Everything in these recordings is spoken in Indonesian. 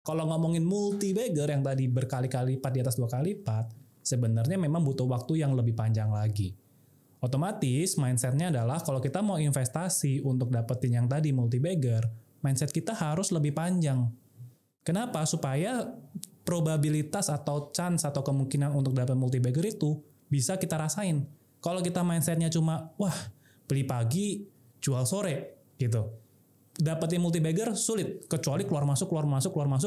Kalau ngomongin multi bagger yang tadi berkali-kali lipat di atas 2 kali lipat, sebenarnya memang butuh waktu yang lebih panjang lagi. Otomatis mindsetnya adalah kalau kita mau investasi untuk dapetin yang tadi multi bagger, mindset kita harus lebih panjang. Kenapa? Supaya probabilitas atau chance atau kemungkinan untuk dapat multi bagger itu bisa kita rasain. Kalau kita mindsetnya cuma, wah beli pagi, jual sore gitu. Dapetin multi bagger sulit, kecuali keluar masuk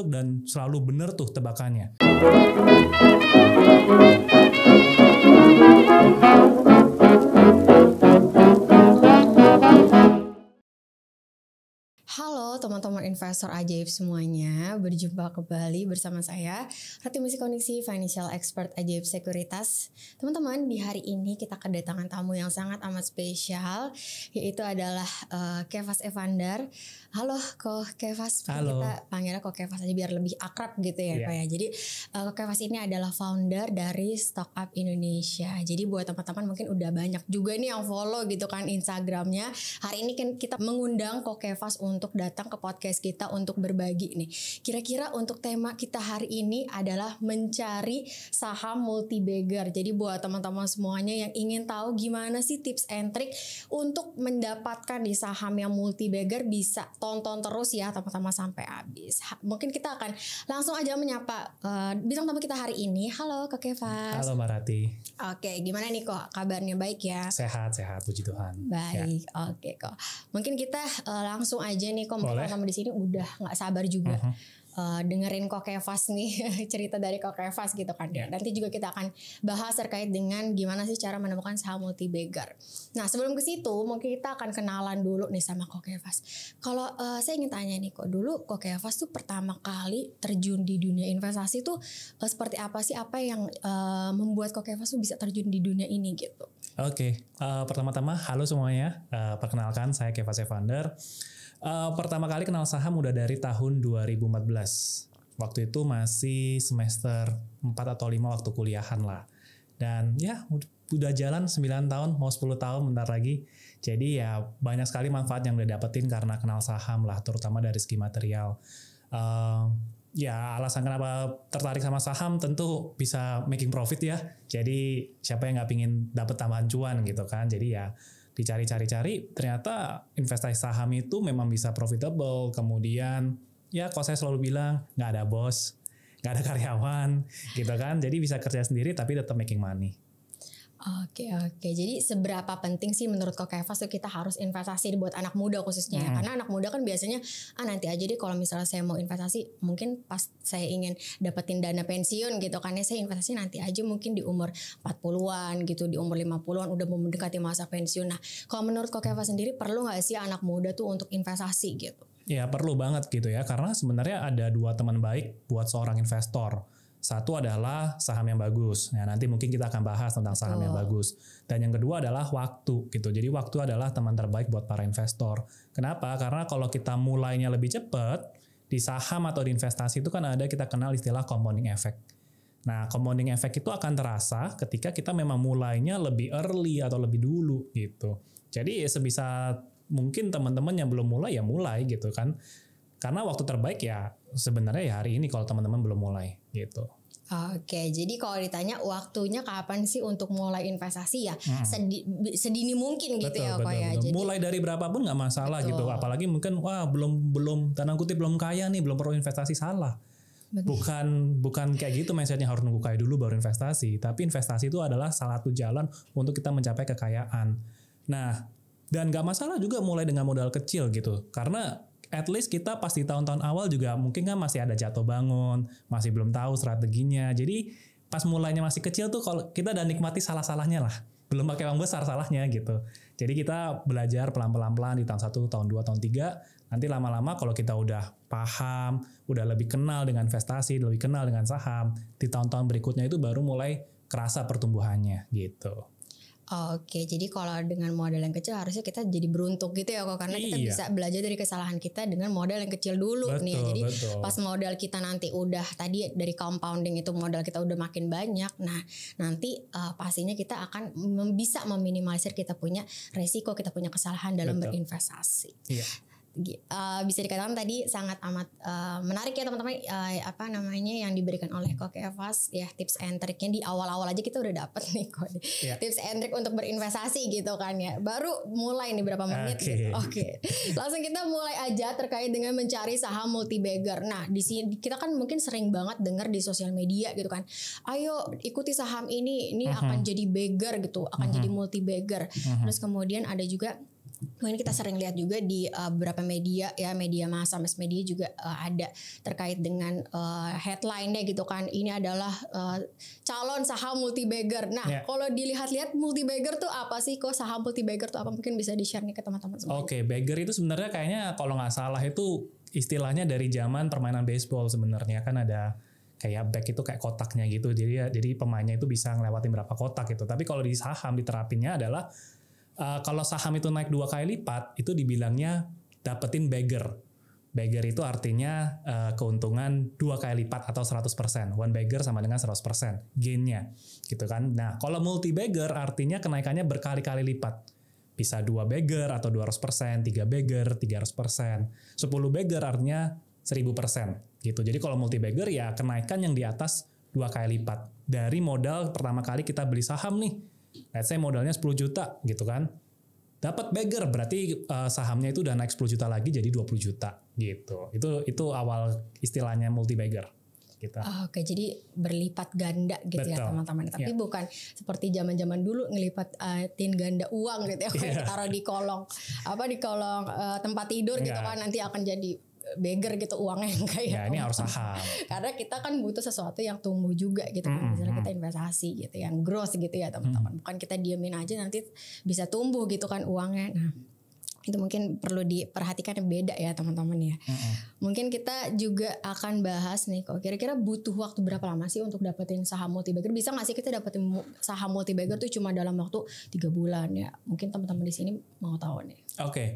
dan selalu bener tuh tebakannya. Halo teman-teman investor ajaib semuanya, berjumpa kembali bersama saya Rati Musikoningsih, Financial Expert Ajaib Sekuritas. Teman-teman, di hari ini kita kedatangan tamu yang sangat amat spesial, yaitu adalah Kefas Evander. Halo Ko Kefas, kita panggilnya Ko Kefas aja biar lebih akrab gitu ya Ko ya. Jadi Ko Kefas ini adalah founder dari Stock Up Indonesia. Jadi buat teman-teman mungkin udah banyak juga nih yang follow gitu kan Instagramnya. Hari ini kan kita mengundang Ko Kefas untuk datang ke podcast kita untuk berbagi nih. Kira-kira untuk tema kita hari ini adalah mencari saham multi bagger. Jadi buat teman-teman semuanya yang ingin tahu gimana sih tips and trick untuk mendapatkan di saham yang multi bagger, bisa tonton terus ya teman-teman sampai habis. Mungkin kita akan langsung aja menyapa bintang tamu kita hari ini. Halo Kak Kefas. Halo Mbak Rati. Oke, gimana nih kok kabarnya, baik ya? Sehat, puji Tuhan. Baik, ya. Oke kok. Mungkin kita langsung aja nih kok, teman-teman di sini udah nggak sabar juga dengerin Ko Kefas nih cerita dari Ko Kefas gitu kan. Nanti juga kita akan bahas terkait dengan gimana sih cara menemukan saham multi bagger. Nah sebelum ke situ mungkin kita akan kenalan dulu nih sama Ko Kefas. Kalau saya ingin tanya nih kok, dulu Ko Kefas tuh pertama kali terjun di dunia investasi tuh seperti apa sih, apa yang membuat Ko Kefas tuh bisa terjun di dunia ini gitu? Oke, pertama-tama halo semuanya, perkenalkan saya Kefas Evander. Pertama kali kenal saham udah dari tahun 2014. Waktu itu masih semester 4 atau 5 waktu kuliahan lah. Dan ya udah jalan 9 tahun, mau 10 tahun bentar lagi. Jadi ya banyak sekali manfaat yang udah dapetin karena kenal saham lah, terutama dari segi material. Ya alasan kenapa tertarik sama saham tentu bisa making profit ya. Jadi siapa yang gak pingin dapet tambahan cuan gitu kan. Jadi ya dicari-cari, ternyata investasi saham itu memang bisa profitable. Kemudian ya kalau saya selalu bilang gak ada bos, gak ada karyawan gitu kan. Jadi bisa kerja sendiri tapi tetap making money. Oke. Jadi seberapa penting sih menurut Ko Kefas tuh kita harus investasi buat anak muda khususnya ya? Karena anak muda kan biasanya nanti aja deh kalau misalnya saya mau investasi, mungkin pas saya ingin dapetin dana pensiun gitu kan ya, saya investasi nanti aja mungkin di umur 40-an gitu, di umur 50-an udah mau mendekati masa pensiun. Nah kalau menurut Ko Kefas sendiri perlu gak sih anak muda tuh untuk investasi gitu? Ya perlu banget gitu ya, karena sebenarnya ada dua teman baik buat seorang investor. Satu adalah saham yang bagus. Nah, nanti mungkin kita akan bahas tentang saham yang bagus. Dan yang kedua adalah waktu gitu. Jadi waktu adalah teman terbaik buat para investor. Kenapa? Karena kalau kita mulainya lebih cepat, di saham atau di investasi itu kan ada kita kenal istilah compounding effect. Nah, compounding effect itu akan terasa ketika kita memang mulainya lebih early atau lebih dulu gitu. Jadi sebisa mungkin teman-teman yang belum mulai ya mulai gitu kan. Karena waktu terbaik ya sebenarnya ya hari ini kalau teman-teman belum mulai gitu. Oke, jadi kalau ditanya waktunya kapan sih untuk mulai investasi ya sedini mungkin gitu ya kok ya. Jadi, mulai dari berapapun nggak masalah gitu. Apalagi mungkin belum tanda kutip belum kaya nih, belum perlu investasi, salah. Bukan kayak gitu mindsetnya harus nunggu kaya dulu baru investasi. Tapi investasi itu adalah salah satu jalan untuk kita mencapai kekayaan. Nah, dan nggak masalah juga mulai dengan modal kecil gitu. Karena at least kita pas di tahun-tahun awal juga mungkin kan masih ada jatuh bangun, masih belum tahu strateginya. Jadi pas mulainya masih kecil tuh kalau kita udah nikmati salah-salahnya lah. Belum pakai uang besar salahnya gitu. Jadi kita belajar pelan-pelan di tahun 1, tahun 2, tahun 3. Nanti lama-lama kalau kita udah paham, udah lebih kenal dengan investasi, lebih kenal dengan saham, di tahun-tahun berikutnya itu baru mulai kerasa pertumbuhannya gitu. Oke, jadi kalau dengan modal yang kecil harusnya kita jadi beruntung gitu ya kok, karena kita bisa belajar dari kesalahan kita dengan modal yang kecil dulu nih. Jadi pas modal kita nanti udah tadi dari compounding itu modal kita udah makin banyak, nah nanti pastinya kita akan bisa meminimalisir kita punya resiko, kita punya kesalahan dalam berinvestasi. bisa dikatakan tadi sangat amat menarik ya teman-teman, apa namanya yang diberikan oleh Ko Kevas ya, tips and triknya di awal-awal aja kita udah dapet nih kok tips and trik untuk berinvestasi gitu kan ya. Baru mulai nih berapa menit gitu. Oke. Langsung kita mulai aja terkait dengan mencari saham multi bagger. Nah, di sini kita kan mungkin sering banget dengar di sosial media gitu kan. Ayo ikuti saham ini akan jadi bagger gitu, akan jadi multi bagger. Terus kemudian ada juga mungkin kita sering lihat juga di beberapa media ya, media massa, mass media juga ada terkait dengan headline-nya gitu kan. Ini adalah calon saham multi bagger. Nah, kalau dilihat-lihat multi bagger tuh apa sih? Kok saham multi bagger tuh apa? Mungkin bisa di-share nih ke teman-teman semua. Oke, bagger itu sebenarnya kayaknya kalau nggak salah itu istilahnya dari zaman permainan baseball sebenarnya, kan ada kayak bag itu kayak kotaknya gitu. Jadi pemainnya itu bisa ngelewatin berapa kotak gitu. Tapi kalau di saham diterapinnya adalah kalau saham itu naik 2 kali lipat, itu dibilangnya dapetin bagger. Bagger itu artinya keuntungan 2 kali lipat atau 100%. One bagger sama dengan 100% gainnya, gitu kan. Nah, kalau multi bagger artinya kenaikannya berkali-kali lipat. Bisa 2 bagger atau 200%, 3 bagger, 300%. 10 bagger artinya 1000%, gitu. Jadi kalau multi bagger ya kenaikan yang di atas 2 kali lipat. Dari modal pertama kali kita beli saham nih, let's say modalnya 10 juta gitu kan. Dapat bagger berarti sahamnya itu udah naik 10 juta lagi jadi 20 juta gitu. Itu awal istilahnya multi bagger gitu. Oke, jadi berlipat ganda gitu. Betul. Ya teman-teman. Tapi bukan seperti zaman-zaman dulu ngelipatin ganda uang gitu ya. Kayak taruh di kolong tempat tidur gitu kan, nanti akan jadi bagger gitu uangnya yang kayak. Ya, ini harus saham. Karena kita kan butuh sesuatu yang tumbuh juga gitu kan. Misalnya kita investasi gitu, yang growth gitu ya teman-teman. Bukan kita diamin aja nanti bisa tumbuh gitu kan uangnya. Nah, itu mungkin perlu diperhatikan yang beda ya teman-teman ya. Mungkin kita juga akan bahas nih kok kira-kira butuh waktu berapa lama sih untuk dapetin saham multi bagger? Bisa nggak sih kita dapetin saham multi bagger tuh cuma dalam waktu 3 bulan ya? Mungkin teman-teman di sini mau tahu nih. Oke.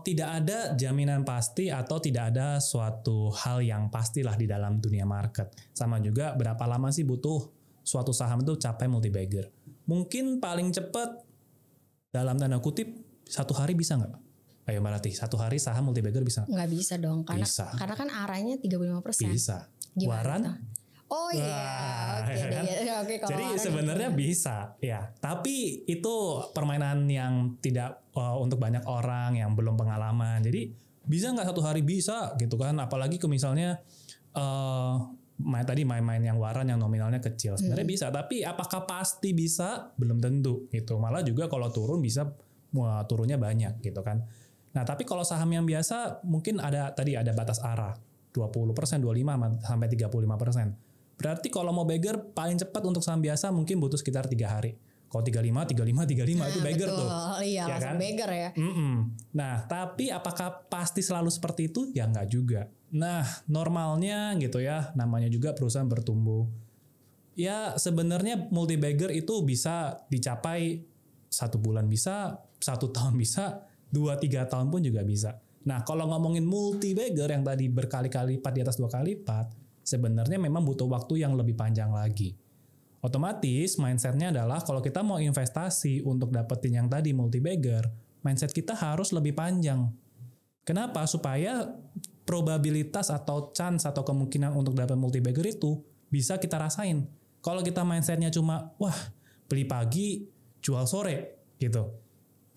Tidak ada jaminan pasti atau tidak ada suatu hal yang pastilah di dalam dunia market. Sama juga berapa lama sih butuh suatu saham itu capai multi bagger. Mungkin paling cepat dalam tanda kutip 1 hari bisa nggak? Ayo berarti 1 hari saham multi bagger bisa? Nggak bisa dong, karena kan arahnya 35%. Bisa. Gimana Waran? Oh iya, oke. Jadi sebenarnya bisa, ya. Tapi itu permainan yang tidak untuk banyak orang yang belum pengalaman. Jadi bisa nggak 1 hari? Bisa, gitu kan? Apalagi ke misalnya tadi main-main yang waran yang nominalnya kecil. Sebenarnya bisa, tapi apakah pasti bisa? Belum tentu, gitu. Malah juga kalau turun bisa turunnya banyak, gitu kan? Nah, tapi kalau saham yang biasa mungkin ada batas arah 20%, 25 sampai 35%. Berarti kalau mau bagger paling cepat untuk saham biasa mungkin butuh sekitar 3 hari. Kalau 35 itu bagger betul. Tuh. Iya, ya kan? bagger ya. Nah, tapi apakah pasti selalu seperti itu? Ya enggak juga. Nah, normalnya gitu ya, namanya juga perusahaan bertumbuh. Ya, sebenarnya multi bagger itu bisa dicapai 1 bulan bisa, 1 tahun bisa, 2-3 tahun pun juga bisa. Nah, kalau ngomongin multi bagger yang tadi berkali-kali lipat di atas 2 kali lipat, sebenarnya memang butuh waktu yang lebih panjang lagi. Otomatis mindsetnya adalah kalau kita mau investasi untuk dapetin yang tadi multi bagger, mindset kita harus lebih panjang. Kenapa? Supaya probabilitas atau chance atau kemungkinan untuk dapat multi bagger itu bisa kita rasain. Kalau kita mindsetnya cuma, wah beli pagi, jual sore gitu.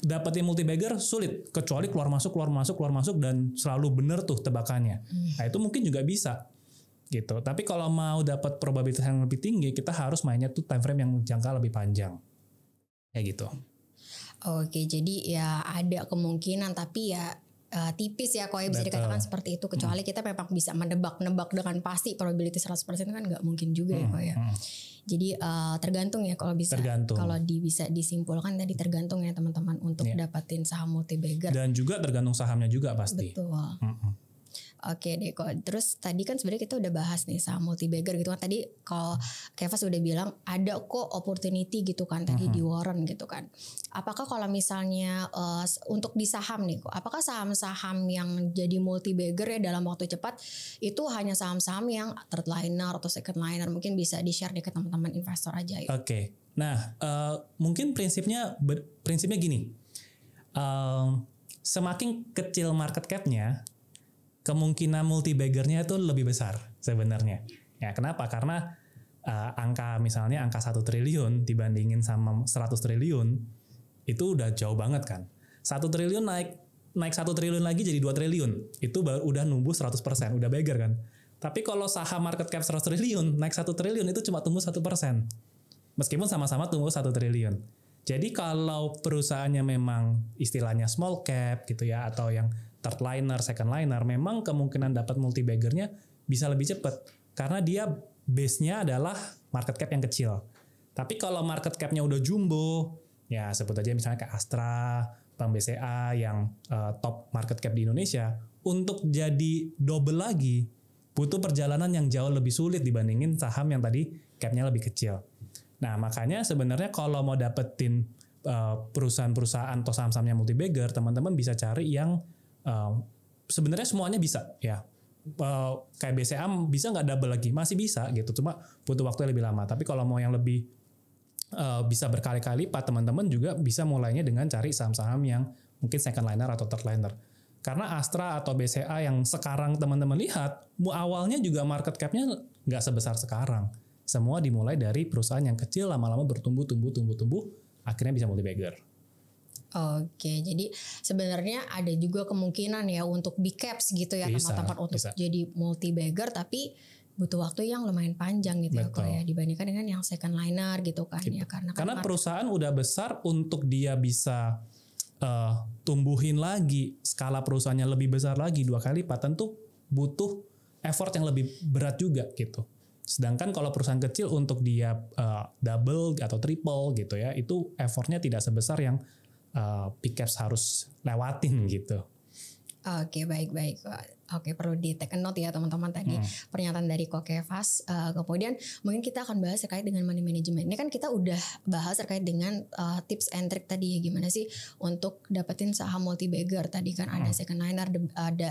Dapetin multi bagger sulit, kecuali keluar masuk dan selalu bener tuh tebakannya. Nah itu mungkin juga bisa. Gitu. Tapi kalau mau dapat probabilitas yang lebih tinggi, kita harus mainnya tuh time frame yang jangka lebih panjang. Kayak gitu. Oke, jadi ya ada kemungkinan tapi ya tipis ya kok ya bisa dikatakan seperti itu, kecuali kita memang bisa menebak dengan pasti probabilitas 100% kan nggak mungkin juga ya kok ya. Jadi tergantung ya kalau bisa bisa disimpulkan tadi tergantung ya teman-teman untuk dapatin saham multi bagger. Dan juga tergantung sahamnya juga pasti. Betul. Oke deh kok. Terus tadi kan sebenarnya kita udah bahas nih saham multi bagger gitu kan. Tadi kalau Kevas udah bilang ada kok opportunity gitu kan tadi di Warren gitu kan. Apakah kalau misalnya untuk di saham nih kok, apakah saham-saham yang jadi multi bagger ya dalam waktu cepat itu hanya saham-saham yang third liner atau second liner? Mungkin bisa di-share deh ke teman-teman investor aja ya. Oke. Nah, mungkin prinsipnya gini. semakin kecil market cap-nya, kemungkinan multi-bagger-nya itu lebih besar sebenarnya. Ya, kenapa? Karena misalnya angka 1 triliun dibandingin sama 100 triliun itu udah jauh banget kan. 1 triliun naik 1 triliun lagi jadi 2 triliun. Itu baru udah numbuh 100%, udah bagger kan. Tapi kalau saham market cap 100 triliun naik 1 triliun itu cuma tumbuh 1%. Meskipun sama-sama tumbuh 1 triliun. Jadi kalau perusahaannya memang istilahnya small cap gitu ya, atau yang third liner, second liner, memang kemungkinan dapat multi baggernya bisa lebih cepat. Karena dia base-nya adalah market cap yang kecil. Tapi kalau market cap-nya udah jumbo, ya sebut aja misalnya kayak Astra, Bank BCA yang top market cap di Indonesia, untuk jadi double lagi, butuh perjalanan yang jauh lebih sulit dibandingin saham yang tadi cap-nya lebih kecil. Nah makanya sebenarnya kalau mau dapetin perusahaan-perusahaan atau saham-sahamnya multi-bagger, teman-teman bisa cari yang sebenarnya semuanya bisa ya. Kayak BCA bisa nggak double lagi? Masih bisa gitu, cuma butuh waktu yang lebih lama. Tapi kalau mau yang lebih bisa berkali-kali lipat, teman-teman juga bisa mulainya dengan cari saham-saham yang mungkin second liner atau third liner. Karena Astra atau BCA yang sekarang teman-teman lihat, awalnya juga market cap-nya nggak sebesar sekarang. Semua dimulai dari perusahaan yang kecil, lama-lama bertumbuh, akhirnya bisa multi bagger. Oke, jadi sebenarnya ada juga kemungkinan ya untuk big caps gitu ya, teman-teman, untuk jadi multi bagger, tapi butuh waktu yang lumayan panjang gitu. Betul. Ya kalau ya dibandingkan dengan yang second liner gitu kan gitu. Ya karena perusahaan udah besar, untuk dia bisa tumbuhin lagi skala perusahaannya lebih besar lagi 2 kali lipat, tentu butuh effort yang lebih berat juga gitu. Sedangkan kalau perusahaan kecil untuk dia double atau triple gitu ya, itu effortnya tidak sebesar yang big caps harus lewatin gitu. Oke, baik. Oke, perlu di take a note ya teman-teman tadi pernyataan dari Ko Kefas. Kemudian mungkin kita akan bahas terkait dengan money management. Ini kan kita udah bahas terkait dengan tips and trick tadi ya, gimana sih untuk dapetin saham multi bagger. Tadi kan ada second liner, ada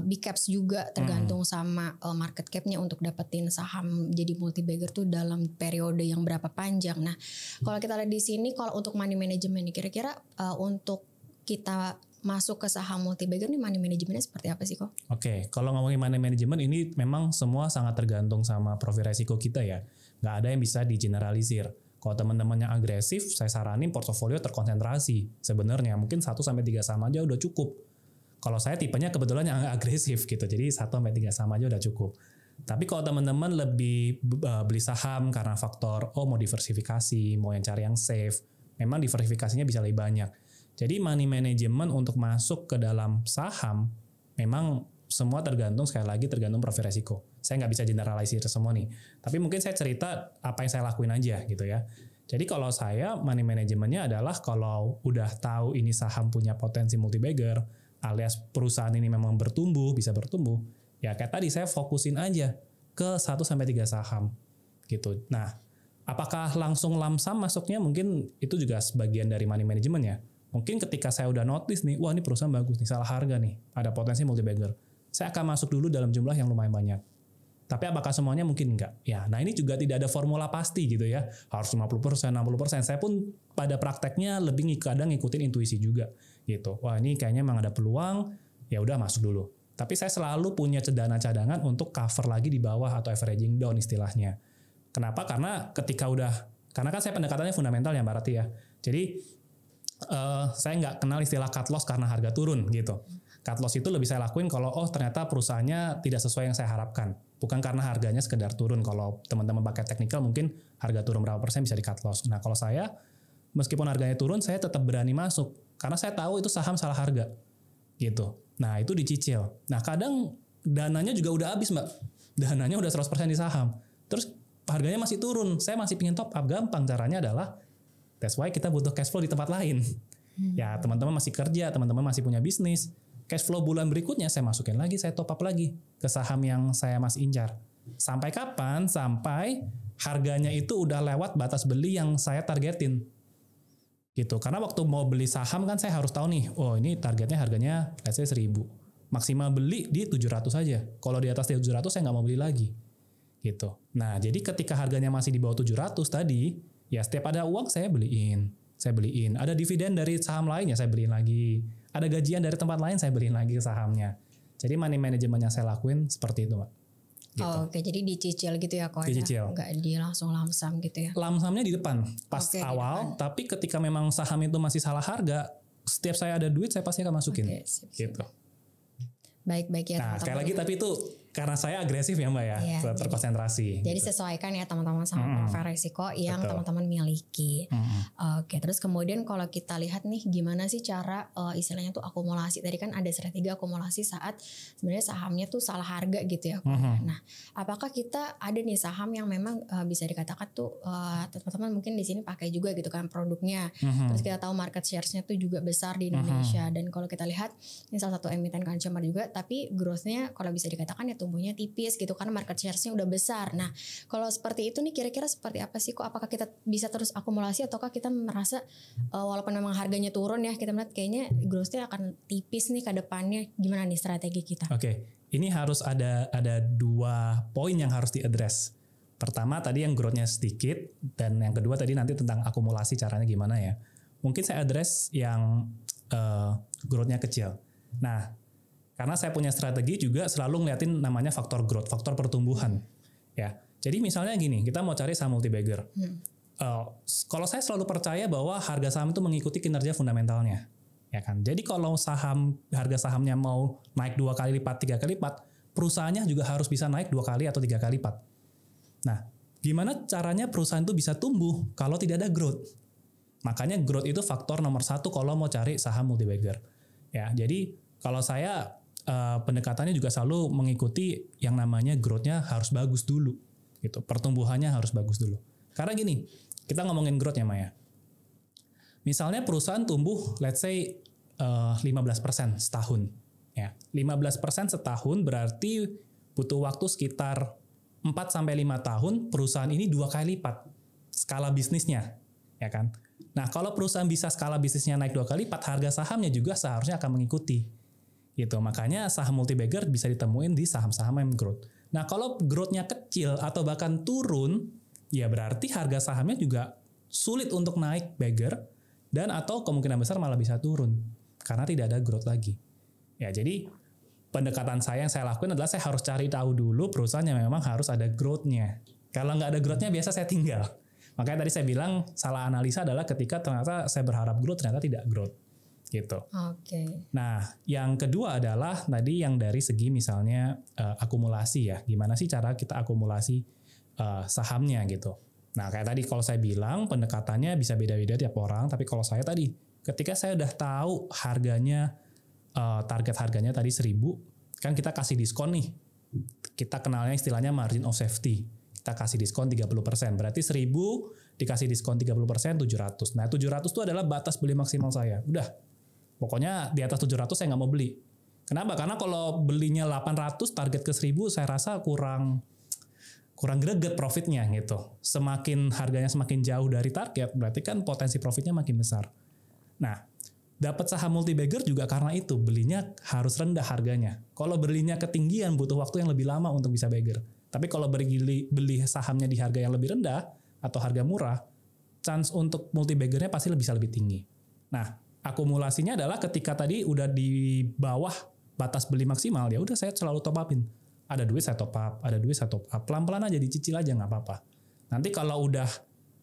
big caps juga, tergantung sama market capnya untuk dapetin saham jadi multi bagger tuh dalam periode yang berapa panjang. Nah, kalau kita lihat di sini, kalau untuk money management ini kira-kira untuk kita masuk ke saham multi bagger nih, money manajemennya seperti apa sih kok? Oke, kalau ngomongin money management ini memang semua sangat tergantung sama profil resiko kita ya. Nggak ada yang bisa digeneralisir. Kalau teman-teman yang agresif, saya saranin portofolio terkonsentrasi. Sebenarnya mungkin 1-3 saham aja udah cukup. Kalau saya tipenya kebetulan yang agresif gitu, jadi 1-3 saham aja udah cukup. Tapi kalau teman-teman lebih beli saham karena faktor mau diversifikasi, mau yang cari yang safe, memang diversifikasinya bisa lebih banyak. Jadi money management untuk masuk ke dalam saham memang semua tergantung, sekali lagi tergantung profil resiko. Saya nggak bisa generalisir semua nih. Tapi mungkin saya cerita apa yang saya lakuin aja gitu ya. Jadi kalau saya money managementnya adalah kalau udah tahu ini saham punya potensi multi bagger, alias perusahaan ini memang bertumbuh, bisa bertumbuh, ya kayak tadi saya fokusin aja ke 1-3 saham gitu. Nah, apakah langsung lamsam masuknya? Mungkin itu juga sebagian dari money management ya. Mungkin ketika saya udah notice nih, wah ini perusahaan bagus nih, salah harga nih, ada potensi multi bagger, saya akan masuk dulu dalam jumlah yang lumayan banyak. Tapi apakah semuanya? Mungkin enggak. Ya, nah ini juga tidak ada formula pasti gitu ya. Harus 50%, 60%. Saya pun pada prakteknya lebih kadang ngikutin intuisi juga gitu. Wah ini kayaknya memang ada peluang, ya udah masuk dulu. Tapi saya selalu punya dana cadangan untuk cover lagi di bawah atau averaging down istilahnya. Kenapa? Karena karena kan saya pendekatannya fundamental ya Mbak Rati ya. Jadi saya nggak kenal istilah cut loss karena harga turun gitu. Cut loss itu lebih saya lakuin kalau ternyata perusahaannya tidak sesuai yang saya harapkan. Bukan karena harganya sekedar turun. Kalau teman-teman pakai teknikal mungkin harga turun berapa persen bisa di cut loss. Nah kalau saya, meskipun harganya turun, saya tetap berani masuk. Karena saya tahu itu saham salah harga gitu. Nah itu dicicil. Nah kadang dananya juga udah habis Mbak. Dananya udah 100% di saham. Terus harganya masih turun. Saya masih pingin top up. Gampang caranya adalah, that's why kita butuh cash flow di tempat lain. Ya teman-teman masih kerja, teman-teman masih punya bisnis. Cash flow bulan berikutnya saya masukin lagi, saya top up lagi ke saham yang saya masih incar. Sampai kapan? Sampai harganya itu udah lewat batas beli yang saya targetin. Gitu. Karena waktu mau beli saham kan saya harus tahu nih, oh ini targetnya harganya let's say 1.000. Maksimal beli di 700 aja. Kalau di atas 700 saya nggak mau beli lagi. Gitu. Nah jadi ketika harganya masih di bawah 700 tadi, ya setiap ada uang saya beliin. Ada dividen dari saham lainnya saya beliin lagi. ada gajian dari tempat lain saya beliin lagi sahamnya. Jadi money management yang saya lakuin seperti itu, Mbak. Gitu. Oke, jadi dicicil gitu ya kok Dicicil. ya? Nggak di langsung lamsam gitu ya? Lamsamnya di depan pas Oke, di awal, depan. tapi ketika memang saham itu masih salah harga, setiap saya ada duit saya pasti akan masukin. Oke, sip. Gitu. Baik-baik ya Nah, teman-teman. sekali lagi tapi itu karena saya agresif ya Mbak ya, Iya, terkonsentrasi. Jadi gitu. sesuaikan ya teman-teman sama profil resiko yang Betul. teman-teman miliki. Mm-mm. Oke, terus kemudian kalau kita lihat nih gimana sih cara istilahnya tuh akumulasi. Tadi kan ada strategi akumulasi saat sebenarnya sahamnya tuh salah harga gitu ya. Nah, apakah kita ada nih saham yang memang bisa dikatakan tuh teman-teman mungkin di sini pakai juga gitu kan produknya. Terus kita tahu market shares-nya tuh juga besar di Indonesia dan kalau kita lihat ini salah satu emiten consumer juga, tapi growth-nya kalau bisa dikatakan ya tumbuhnya tipis gitu karena market shares-nya udah besar. Nah, kalau seperti itu nih kira-kira seperti apa sih kok? Apakah kita bisa terus akumulasi ataukah kita merasa walaupun memang harganya turun ya, kita melihat kayaknya growth-nya akan tipis nih ke depannya. Gimana nih strategi kita? Oke, ini harus ada 2 poin yang harus diaddress. Pertama tadi yang growth-nya sedikit dan yang kedua tadi nanti tentang akumulasi caranya gimana ya. Mungkin saya address yang growth-nya kecil. Nah, karena saya punya strategi juga selalu ngeliatin namanya faktor growth, faktor pertumbuhan. Ya, jadi misalnya gini, kita mau cari saham multi-bagger. Kalau saya selalu percaya bahwa harga saham itu mengikuti kinerja fundamentalnya, ya kan. Jadi kalau harga sahamnya mau naik 2 kali lipat, 3 kali lipat, perusahaannya juga harus bisa naik 2 kali atau 3 kali lipat. Nah, gimana caranya perusahaan itu bisa tumbuh kalau tidak ada growth? Makanya growth itu faktor nomor 1 kalau mau cari saham multi-bagger. Ya, jadi kalau saya pendekatannya juga selalu mengikuti yang namanya growth-nya harus bagus dulu, gitu. Pertumbuhannya harus bagus dulu. Karena gini, kita ngomongin growth ya Maya. Misalnya perusahaan tumbuh, let's say 15% setahun, ya. 15% setahun berarti butuh waktu sekitar 4-5 tahun perusahaan ini 2 kali lipat skala bisnisnya, ya kan? Nah, kalau perusahaan bisa skala bisnisnya naik 2 kali lipat, harga sahamnya juga seharusnya akan mengikuti. Gitu. Makanya saham multi-bagger bisa ditemuin di saham-saham yang growth. Nah, kalau growth-nya kecil atau bahkan turun, ya berarti harga sahamnya juga sulit untuk naik bagger dan atau kemungkinan besar malah bisa turun karena tidak ada growth lagi. Ya, jadi pendekatan saya yang saya lakuin adalah saya harus cari tahu dulu perusahaan yang memang harus ada growth-nya. Kalau nggak ada growth-nya biasa saya tinggal. Makanya tadi saya bilang salah analisa adalah ketika ternyata saya berharap growth ternyata tidak growth. Gitu. Oke. Nah, yang kedua adalah tadi yang dari segi misalnya akumulasi ya. Gimana sih cara kita akumulasi sahamnya gitu. Nah, kayak tadi kalau saya bilang pendekatannya bisa beda-beda tiap orang. Tapi kalau saya tadi, ketika saya udah tahu harganya, target harganya tadi 1.000, kan kita kasih diskon nih. Kita kenalnya istilahnya margin of safety. Kita kasih diskon 30%. Berarti 1.000 dikasih diskon 30%, 700. Nah, 700 itu adalah batas beli maksimal saya. Udah. Pokoknya di atas 700 saya nggak mau beli. Kenapa? Karena kalau belinya 800 target ke 1.000 saya rasa kurang greget profitnya gitu. Semakin harganya semakin jauh dari target berarti kan potensi profitnya makin besar. Nah, dapat saham multi-bagger juga karena itu belinya harus rendah harganya. Kalau belinya ketinggian butuh waktu yang lebih lama untuk bisa bagger. Tapi kalau beli sahamnya di harga yang lebih rendah atau harga murah, chance untuk multi-baggernya pasti bisa lebih tinggi. Nah, akumulasinya adalah ketika tadi udah di bawah batas beli maksimal, ya udah saya selalu top upin. Ada duit saya top up, ada duit saya top up. Pelan-pelan aja dicicil aja nggak apa-apa. Nanti kalau udah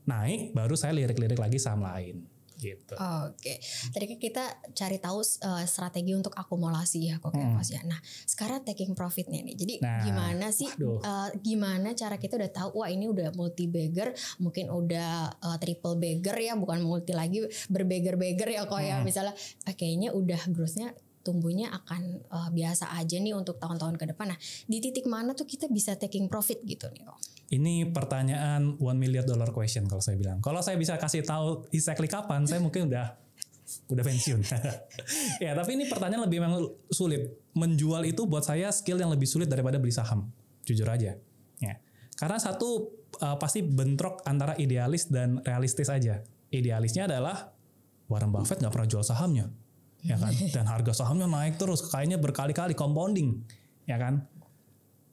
naik, baru saya lirik-lirik lagi saham lain. Gitu. Oke. Tadi kan kita cari tahu strategi untuk akumulasi ya kok Kevas ya. Nah, sekarang taking profitnya nih. Jadi gimana sih gimana cara kita udah tahu wah ini udah multi bagger, mungkin udah triple bagger ya, bukan multi lagi berbagger-bagger ya kok ya. Misalnya kayaknya udah growth-nya tumbuhnya akan biasa aja nih untuk tahun-tahun ke depan. Nah, di titik mana tuh kita bisa taking profit gitu nih kok? Ini pertanyaan $1 million question kalau saya bilang. Kalau saya bisa kasih tahu exactly kapan, saya mungkin udah pensiun. Ya, tapi ini pertanyaan lebih memang sulit. Menjual itu buat saya skill yang lebih sulit daripada beli saham. Jujur aja. Ya. Karena satu pasti bentrok antara idealis dan realistis aja. Idealisnya adalah Warren Buffett nggak pernah jual sahamnya, ya kan? Dan harga sahamnya naik terus, kayaknya berkali-kali compounding, ya kan?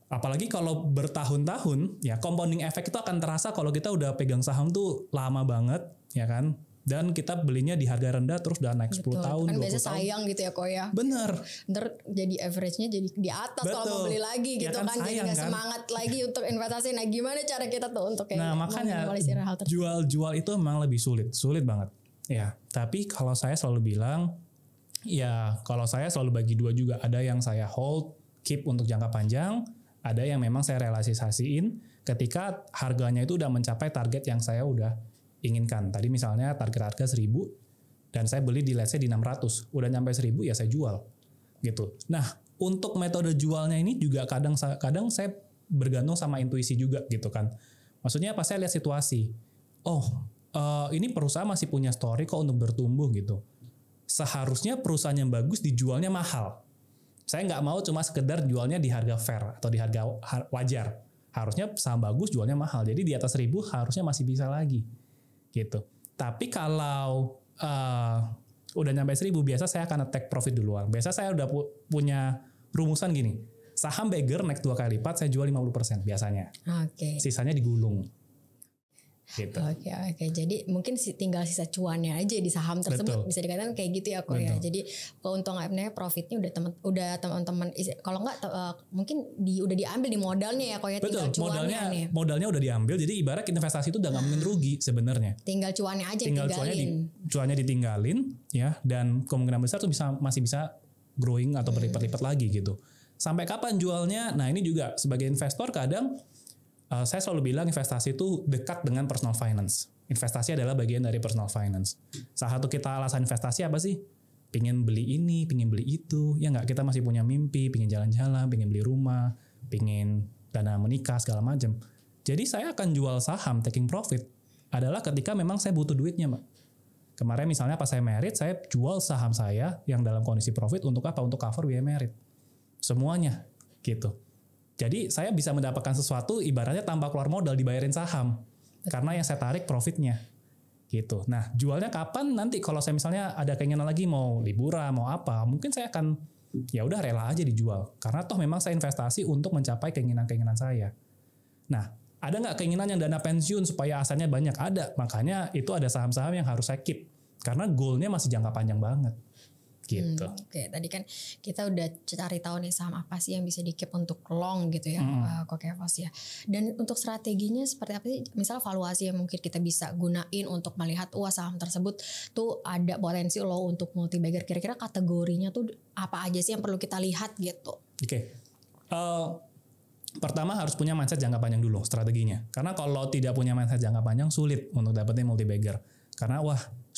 Apalagi kalau bertahun-tahun, ya compounding effect itu akan terasa kalau kita udah pegang saham tuh lama banget, ya kan? Dan kita belinya di harga rendah terus udah naik 10 tahun, kan 20 biasa tahun. sayang gitu ya kok ya. Bener. Ntar jadi average-nya jadi di atas kalau mau beli lagi Ya gitu kan, kan. Jadi sayang gak kan? semangat lagi untuk investasi. Nah gimana cara kita tuh untuk kayak Makanya meminimalisir hal tersebut? jual itu memang lebih sulit banget. Ya, tapi kalau saya selalu bilang, ya kalau saya selalu bagi dua juga. Ada yang saya hold, keep untuk jangka panjang. Ada yang memang saya realisasiin ketika harganya itu udah mencapai target yang saya udah inginkan. Tadi misalnya target harga 1.000 dan saya beli di let's say di 600. Udah nyampe 1.000 ya saya jual. Gitu. Nah, untuk metode jualnya ini juga kadang saya bergantung sama intuisi juga gitu kan. Maksudnya pas saya lihat situasi. Ini perusahaan masih punya story kok untuk bertumbuh gitu. Seharusnya perusahaan yang bagus dijualnya mahal. Saya nggak mau cuma sekedar jualnya di harga fair atau di harga wajar. Harusnya saham bagus jualnya mahal. Jadi di atas 1.000 harusnya masih bisa lagi. Gitu. Tapi kalau udah nyampe 1.000 biasa saya akan take profit duluan. Biasa saya udah punya rumusan gini. Saham beggar naik 2 kali lipat saya jual 50% biasanya. Oke. Sisanya digulung. Gitu. Oke. Jadi mungkin tinggal sisa cuannya aja di saham tersebut. Betul. Bisa dikatakan kayak gitu ya kok ya. Jadi keuntungannya profitnya udah teman-teman kalau enggak mungkin udah diambil di modalnya ya kok ya. Betul. Tinggal cuannya Modalnya udah diambil. Jadi ibarat investasi itu udah nggak mungkin rugi sebenarnya. Tinggal cuannya aja cuannya ditinggalin ya, dan kemungkinan besar tuh masih bisa growing atau berlipat-lipat lagi gitu. Sampai kapan jualnya? Nah ini juga sebagai investor kadang saya selalu bilang investasi itu dekat dengan personal finance. Investasi adalah bagian dari personal finance. Salah satu kita alasan investasi apa sih? Pingin beli ini, pingin beli itu. Ya nggak, kita masih punya mimpi, pingin jalan-jalan, pingin beli rumah, pingin dana menikah, segala macam. Jadi saya akan jual saham, taking profit, adalah ketika memang saya butuh duitnya, Mbak. Kemarin misalnya pas saya merit, saya jual saham saya yang dalam kondisi profit untuk apa? Untuk cover biaya merit. Semuanya, gitu. Jadi saya bisa mendapatkan sesuatu ibaratnya tanpa keluar modal dibayarin saham. Karena yang saya tarik profitnya. Gitu. Nah jualnya kapan? Nanti kalau saya misalnya ada keinginan lagi mau liburan, mau apa. Mungkin saya akan ya udah rela aja dijual. Karena toh memang saya investasi untuk mencapai keinginan-keinginan saya. Nah ada nggak keinginan yang dana pensiun supaya asetnya banyak? Ada. Makanya itu ada saham-saham yang harus saya keep. Karena goalnya masih jangka panjang banget. Gitu. Oke, tadi kan kita udah cari tahu nih saham apa sih yang bisa di-keep untuk long gitu ya, kok Kevos ya. Dan untuk strateginya seperti apa sih? Misal valuasi yang mungkin kita bisa gunain untuk melihat saham tersebut tuh ada potensi loh untuk multi bagger. Kira-kira kategorinya tuh apa aja sih yang perlu kita lihat gitu? Oke. Pertama harus punya mindset jangka panjang dulu strateginya. Karena kalau tidak punya mindset jangka panjang sulit untuk dapetin multi bagger. Karena 10%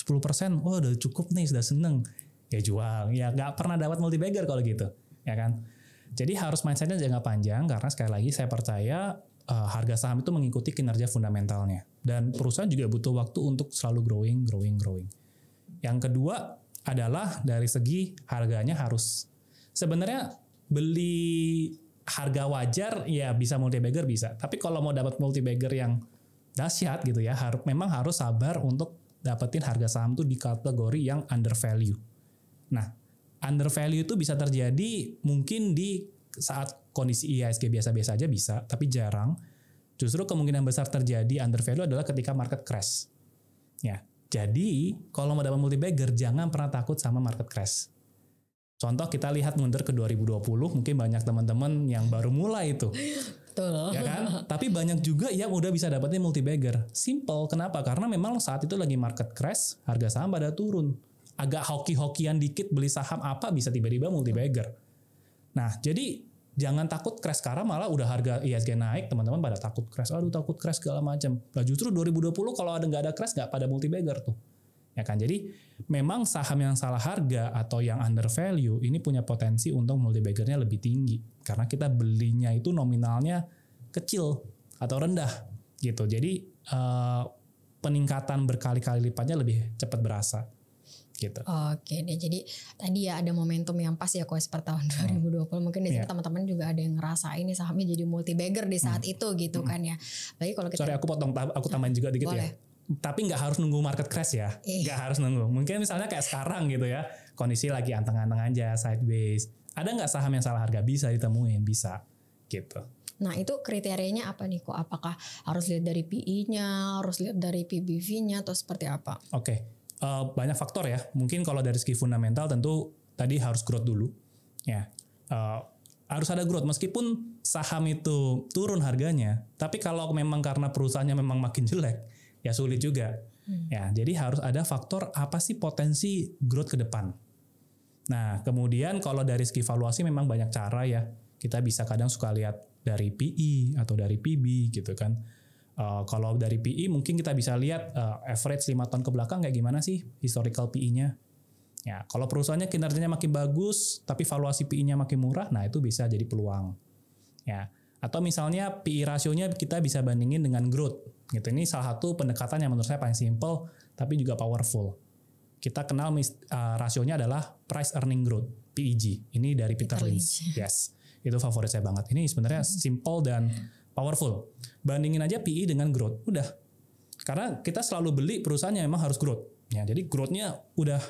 udah cukup nih, sudah seneng. Ya jual, ya nggak pernah dapat multi bagger kalau gitu, ya kan? Jadi harus mindsetnya jangka panjang karena sekali lagi saya percaya harga saham itu mengikuti kinerja fundamentalnya dan perusahaan juga butuh waktu untuk selalu growing. Yang kedua adalah dari segi harganya harus sebenarnya beli harga wajar ya bisa multi bagger bisa, tapi kalau mau dapat multi bagger yang dahsyat gitu ya memang harus sabar untuk dapetin harga saham tuh di kategori yang under value. Nah, under value itu bisa terjadi mungkin di saat kondisi IHSG biasa-biasa aja bisa, tapi jarang. Justru kemungkinan besar terjadi under value adalah ketika market crash. Ya, jadi kalau mau dapat multi bagger jangan pernah takut sama market crash. Contoh kita lihat mundur ke 2020, mungkin banyak teman-teman yang baru mulai itu. Betul. Ya kan? Tapi banyak juga yang udah bisa dapetin multi bagger. Simple, kenapa? Karena memang saat itu lagi market crash, harga saham pada turun. Agak hoki-hokian dikit beli saham apa bisa tiba-tiba multi bagger. Nah, jadi jangan takut crash karena malah udah harga IHSG naik, teman-teman pada takut crash. Aduh takut crash segala macam. Nah, justru 2020 kalau nggak ada crash nggak pada multi bagger tuh. Ya kan? Jadi memang saham yang salah harga atau yang under value ini punya potensi untuk multi baggernya lebih tinggi karena kita belinya itu nominalnya kecil atau rendah gitu. Jadi peningkatan berkali-kali lipatnya lebih cepat berasa. Gitu. Oke deh, jadi tadi ya ada momentum yang pas ya Koes per tahun 2020 mungkin di sini teman-teman juga ada yang ngerasain nih sahamnya jadi multi bagger di saat itu gitu kan ya. Lagi kalau kita aku tambahin juga dikit boleh. Ya. Tapi nggak harus nunggu market crash ya, nggak harus nunggu. Mungkin misalnya kayak sekarang gitu ya, kondisi lagi anteng-anteng aja, sideways. Ada nggak saham yang salah harga bisa ditemuin, bisa gitu. Nah itu kriterianya apa nih kok? Apakah harus lihat dari PI-nya, harus lihat dari PBV-nya atau seperti apa? Oke. banyak faktor ya. Mungkin kalau dari segi fundamental tentu tadi harus growth dulu. Ya, harus ada growth meskipun saham itu turun harganya. Tapi kalau memang karena perusahaannya memang makin jelek, ya sulit juga. Ya, jadi harus ada faktor apa sih potensi growth ke depan. Nah, kemudian kalau dari segi valuasi memang banyak cara ya. Kita bisa kadang suka lihat dari PE atau dari PB gitu kan. Kalau dari PE mungkin kita bisa lihat average 5 tahun ke belakang kayak gimana sih historical PE-nya. Ya, kalau perusahaannya kinerjanya makin bagus tapi valuasi PE-nya makin murah, nah itu bisa jadi peluang. Ya, atau misalnya PE rasionya kita bisa bandingin dengan growth. Gitu. Ini salah satu pendekatan yang menurut saya paling simple tapi juga powerful. Kita kenal rasionya adalah price earning growth, PEG. Ini dari Peter Lynch. Yes. Itu favorit saya banget. Ini sebenarnya simple dan powerful. Bandingin aja PE dengan growth. Udah. Karena kita selalu beli perusahaan yang memang harus growth. Ya, jadi growth-nya udah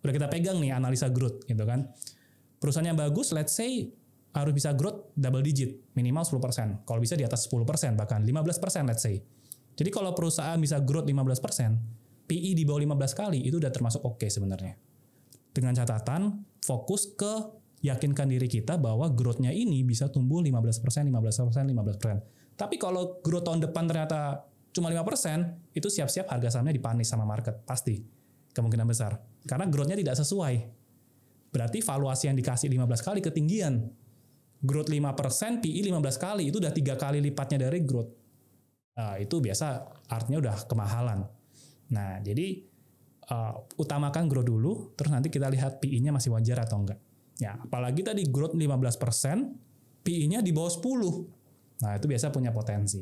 kita pegang nih analisa growth gitu kan. Perusahaan yang bagus let's say harus bisa growth double digit, minimal 10%. Kalau bisa di atas 10%, bahkan 15% let's say. Jadi kalau perusahaan bisa growth 15%, PE di bawah 15 kali itu udah termasuk oke sebenarnya. Dengan catatan fokus ke yakinkan diri kita bahwa growth-nya ini bisa tumbuh 15%. Tapi kalau growth tahun depan ternyata cuma 5%, itu siap-siap harga sahamnya dipanis sama market. Pasti. Kemungkinan besar. Karena growth-nya tidak sesuai. Berarti valuasi yang dikasih 15 kali ketinggian. Growth 5%, PE 15 kali. Itu udah 3 kali lipatnya dari growth. Itu biasa artinya udah kemahalan. Nah, jadi utamakan growth dulu, terus nanti kita lihat PE-nya masih wajar atau enggak. Ya, apalagi tadi growth 15%, PE-nya di bawah 10. Nah, itu biasa punya potensi.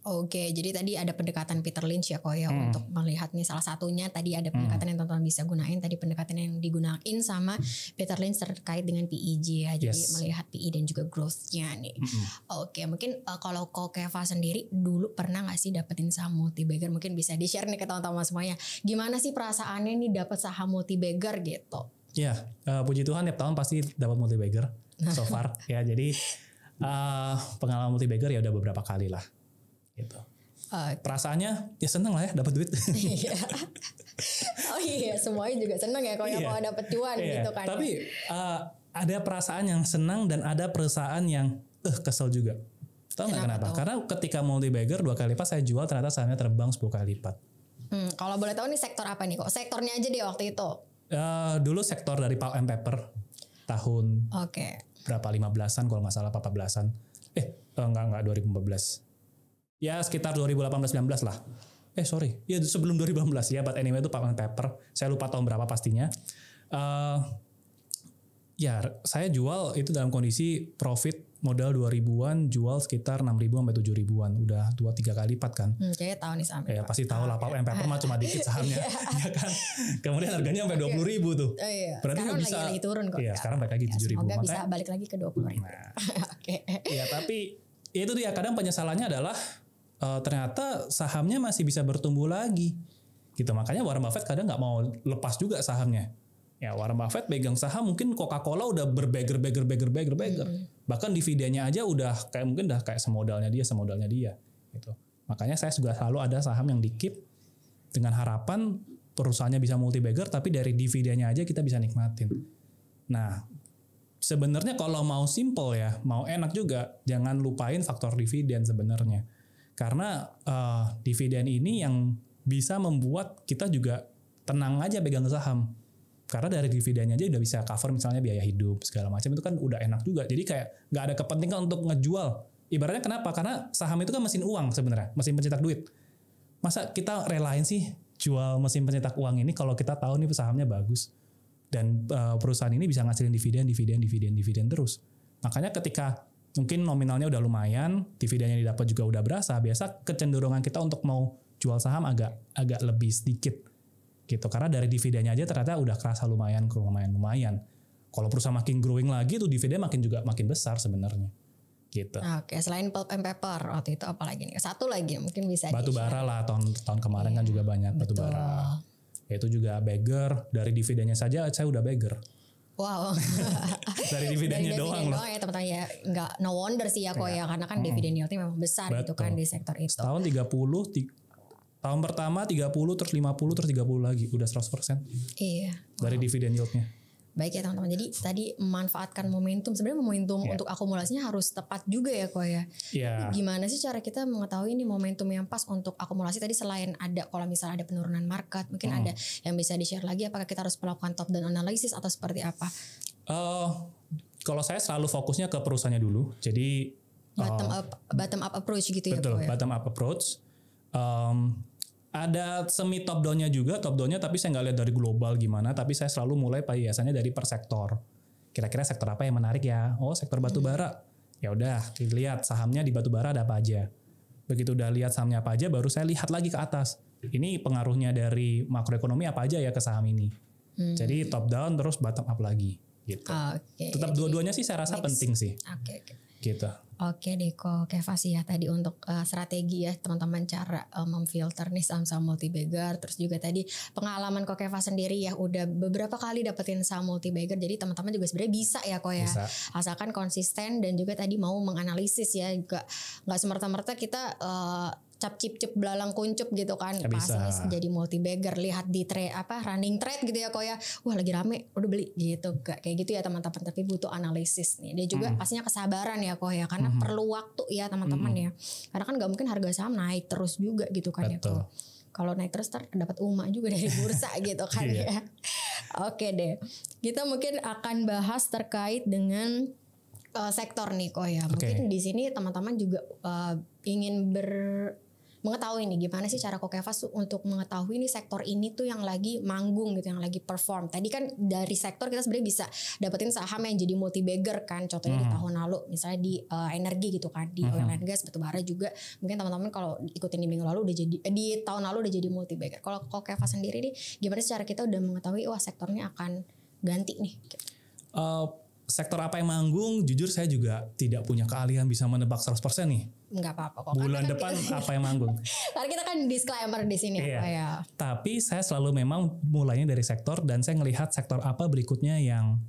Oke, jadi tadi ada pendekatan Peter Lynch ya Koyo untuk melihat nih salah satunya tadi ada pendekatan yang teman-teman bisa gunain, tadi pendekatan yang digunain sama Peter Lynch terkait dengan PEG ya, jadi melihat PE dan juga growth-nya nih. Oke, mungkin kalau Keva sendiri dulu pernah nggak sih dapetin saham multi-bagger? Mungkin bisa di-share nih ke teman-teman semuanya. Gimana sih perasaannya nih dapet saham multi-bagger gitu? Ya, puji Tuhan tiap tahun pasti dapat multi-bagger so far. Ya, jadi pengalaman multi-bagger ya udah beberapa kali lah. Gitu. Perasaannya ya seneng lah ya dapat duit. Oh iya, semuanya juga seneng ya kalau dapat cuan gitu kan. Tapi ada perasaan yang senang dan ada perasaan yang kesel juga. Tahu nggak kenapa? Karena ketika multi-bagger 2 kali lipat saya jual ternyata sahamnya terbang 10 kali lipat. Kalau boleh tahu nih sektor apa nih kok? Sektornya aja deh waktu itu. Dulu sektor dari pulp and paper tahun berapa 15-an kalau nggak salah 14-an. Enggak 2014. Ya sekitar 2018-19 lah. Ya sebelum 2018 ya, but anyway itu pulp and paper. Saya lupa tahun berapa pastinya. Ya saya jual itu dalam kondisi profit modal 2000-an, jual sekitar 6.000 sampai 7.000-an. Udah 2-3 kali lipat kan. Kayaknya tahu nih sahamnya. Ya pasti tahu lah, pulp and paper mah cuma dikit sahamnya. Ya kan. Kemudian harganya sampai 20.000 tuh. Berarti sekarang bisa lagi turun kok. Iya, sekarang balik lagi 7.000. Semoga bisa balik lagi ke 20.000. Nah, ya tapi itu dia kadang penyesalannya adalah ternyata sahamnya masih bisa bertumbuh lagi gitu. Makanya Warren Buffett kadang nggak mau lepas juga sahamnya. Ya Warren Buffett pegang saham mungkin Coca-Cola udah berbagger. Bahkan dividennya aja udah kayak semodalnya dia gitu. Makanya saya juga selalu ada saham yang di-keep dengan harapan perusahaannya bisa multi-bagger tapi dari dividennya aja kita bisa nikmatin. Nah, sebenarnya kalau mau simple ya, mau enak juga, jangan lupain faktor dividen sebenarnya. Karena dividen ini yang bisa membuat kita juga tenang aja pegang saham. Karena dari dividennya aja udah bisa cover misalnya biaya hidup segala macam, itu kan udah enak juga. Jadi kayak nggak ada kepentingan untuk ngejual. Ibaratnya kenapa? Karena saham itu kan mesin uang sebenarnya, mesin pencetak duit. Masa kita relain sih jual mesin pencetak uang ini kalau kita tahu nih sahamnya bagus dan perusahaan ini bisa ngasilin dividen terus. Makanya ketika mungkin nominalnya udah lumayan, dividennya didapat juga udah berasa, biasa kecenderungan kita untuk mau jual saham agak lebih sedikit gitu. Karena dari dividennya aja ternyata udah kerasa lumayan. Kalau perusahaan makin growing lagi tuh dividen makin besar sebenarnya. Gitu. Oke, selain pulp and paper waktu itu apa lagi nih? Satu lagi mungkin bisa batu bara lah, tahun kemarin kan juga banyak batu bara. Itu juga bagger, dari dividennya saja saya udah bagger. Wow. Dari dividennya doang loh. Ya teman-teman ya, nggak no wonder sih ya kok ya, karena kan dividen yieldnya memang besar gitu kan di sektor itu. Tahun 30 Tahun pertama 30, terus 50, terus 30 lagi. Udah 100% Iya. dari dividen yieldnya. Baik ya teman-teman. Jadi tadi memanfaatkan momentum. Sebenarnya momentum untuk akumulasinya harus tepat juga ya kok ya. Iya. Gimana sih cara kita mengetahui ini momentum yang pas untuk akumulasi tadi, selain ada kalau misalnya ada penurunan market, mungkin ada yang bisa di-share lagi, apakah kita harus melakukan top down analysis atau seperti apa? Kalau saya selalu fokusnya ke perusahaannya dulu. Jadi Bottom up approach gitu ya. betul, kok ya. bottom up approach. Ada semi top down-nya juga, top down-nya tapi saya nggak lihat dari global gimana, tapi saya selalu mulai biasanya dari per sektor. Kira-kira sektor apa yang menarik ya? Oh, sektor batu bara. Ya udah, dilihat sahamnya di batu bara ada apa aja. Begitu udah lihat sahamnya apa aja, baru saya lihat lagi ke atas. Ini pengaruhnya dari makroekonomi apa aja ya ke saham ini. Jadi top down terus bottom up lagi gitu. Tetap dua-duanya sih saya rasa penting sih. Oke. Gitu. Oke deh kok Kevas ya tadi untuk strategi ya teman-teman cara memfilter nih saham-saham multi bagger, terus juga tadi pengalaman kok Kevas sendiri ya udah beberapa kali dapetin saham multi bagger, jadi teman-teman juga sebenarnya bisa ya kok ya, asalkan konsisten dan juga tadi mau menganalisis ya, nggak semerta-merta kita cap cip belalang kuncup gitu kan, pas ini jadi multi bagger lihat di running trade gitu ya kok ya, wah lagi rame udah beli gitu, gak kayak gitu ya teman-teman, tapi butuh analisis nih, dia juga pastinya kesabaran ya kok ya, karena perlu waktu ya teman-teman ya, karena kan nggak mungkin harga saham naik terus juga gitu kan. Betul. Ya kok, kalau naik terus dapat UMA juga dari bursa gitu kan ya. Oke deh, kita mungkin akan bahas terkait dengan sektor nih kok ya. Mungkin di sini teman-teman juga ingin mengetahui nih gimana sih cara Kokevas untuk mengetahui nih sektor ini tuh yang lagi manggung gitu, yang lagi perform. Tadi kan dari sektor kita sebenarnya bisa dapetin saham yang jadi multi bagger kan, contohnya di tahun lalu misalnya di energi gitu kan, di oil and gas, batu bara juga. Mungkin teman-teman kalau ikutin di minggu lalu udah jadi di tahun lalu udah jadi multi bagger. Kalau Kokevas sendiri nih gimana sih cara kita udah mengetahui wah sektornya akan ganti nih? Sektor apa yang manggung, jujur saya juga tidak punya keahlian bisa menebak 100% nih. Enggak apa-apa kok. Bulan depan apa yang manggung. Karena kita kan disclaimer di sini. Iya. Ya. Tapi saya selalu memang mulainya dari sektor dan saya ngelihat sektor apa berikutnya yang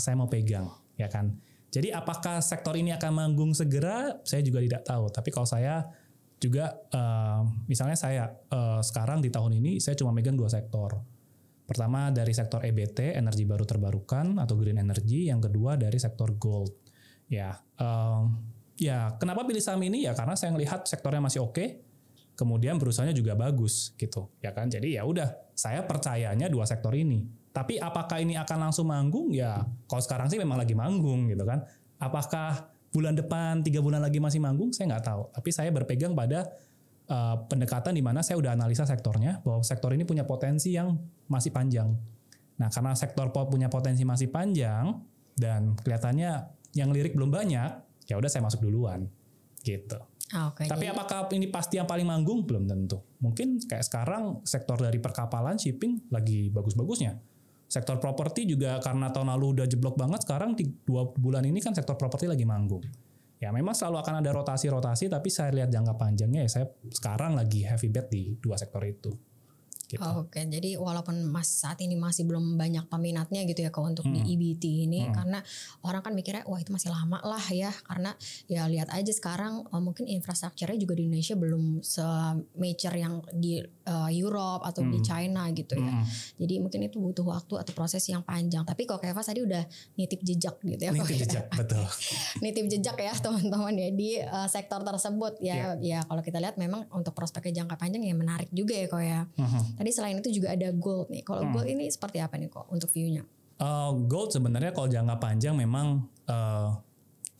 saya mau pegang, ya kan. Jadi apakah sektor ini akan manggung segera, saya juga tidak tahu. Tapi kalau saya juga, misalnya saya sekarang di tahun ini saya cuma megang 2 sektor. Pertama dari sektor EBT, energi baru terbarukan atau green energy. Yang kedua dari sektor gold. Ya, kenapa pilih saham ini? Ya karena saya ngelihat sektornya masih oke, kemudian perusahaannya juga bagus, gitu, ya kan. Jadi ya udah, saya percayanya 2 sektor ini. Tapi apakah ini akan langsung manggung? Ya, kalau sekarang sih memang lagi manggung, gitu kan. Apakah bulan depan 3 bulan lagi masih manggung? Saya nggak tahu. Tapi saya berpegang pada pendekatan di mana saya udah analisa sektornya, bahwa sektor ini punya potensi yang masih panjang. Nah, karena sektor punya potensi masih panjang dan kelihatannya yang lirik belum banyak, ya udah saya masuk duluan, gitu. Tapi apakah ini pasti yang paling manggung? Belum tentu. Mungkin kayak sekarang sektor dari perkapalan, shipping lagi bagus-bagusnya. Sektor properti juga karena tahun lalu udah jeblok banget, sekarang 2 bulan ini kan sektor properti lagi manggung. Ya memang selalu akan ada rotasi-rotasi, tapi saya lihat jangka panjangnya ya saya sekarang lagi heavy bet di 2 sektor itu. Gitu. Oke, jadi walaupun saat ini masih belum banyak peminatnya gitu ya untuk di EBT ini, karena orang kan mikirnya wah itu masih lama lah ya, karena ya lihat aja sekarang mungkin infrastrukturnya juga di Indonesia belum se-mature yang di Europe atau di China gitu ya. Jadi mungkin itu butuh waktu atau proses yang panjang. Tapi kok Kevas tadi udah nitip jejak gitu ya. Nitip jejak, betul. Nitip jejak ya teman-teman ya di sektor tersebut ya. Ya kalau kita lihat memang untuk prospeknya jangka panjang ya menarik juga ya kok ya. Tadi selain itu juga ada gold nih. Kalau gold ini seperti apa nih kok untuk view-nya? Gold sebenarnya kalau jangka panjang memang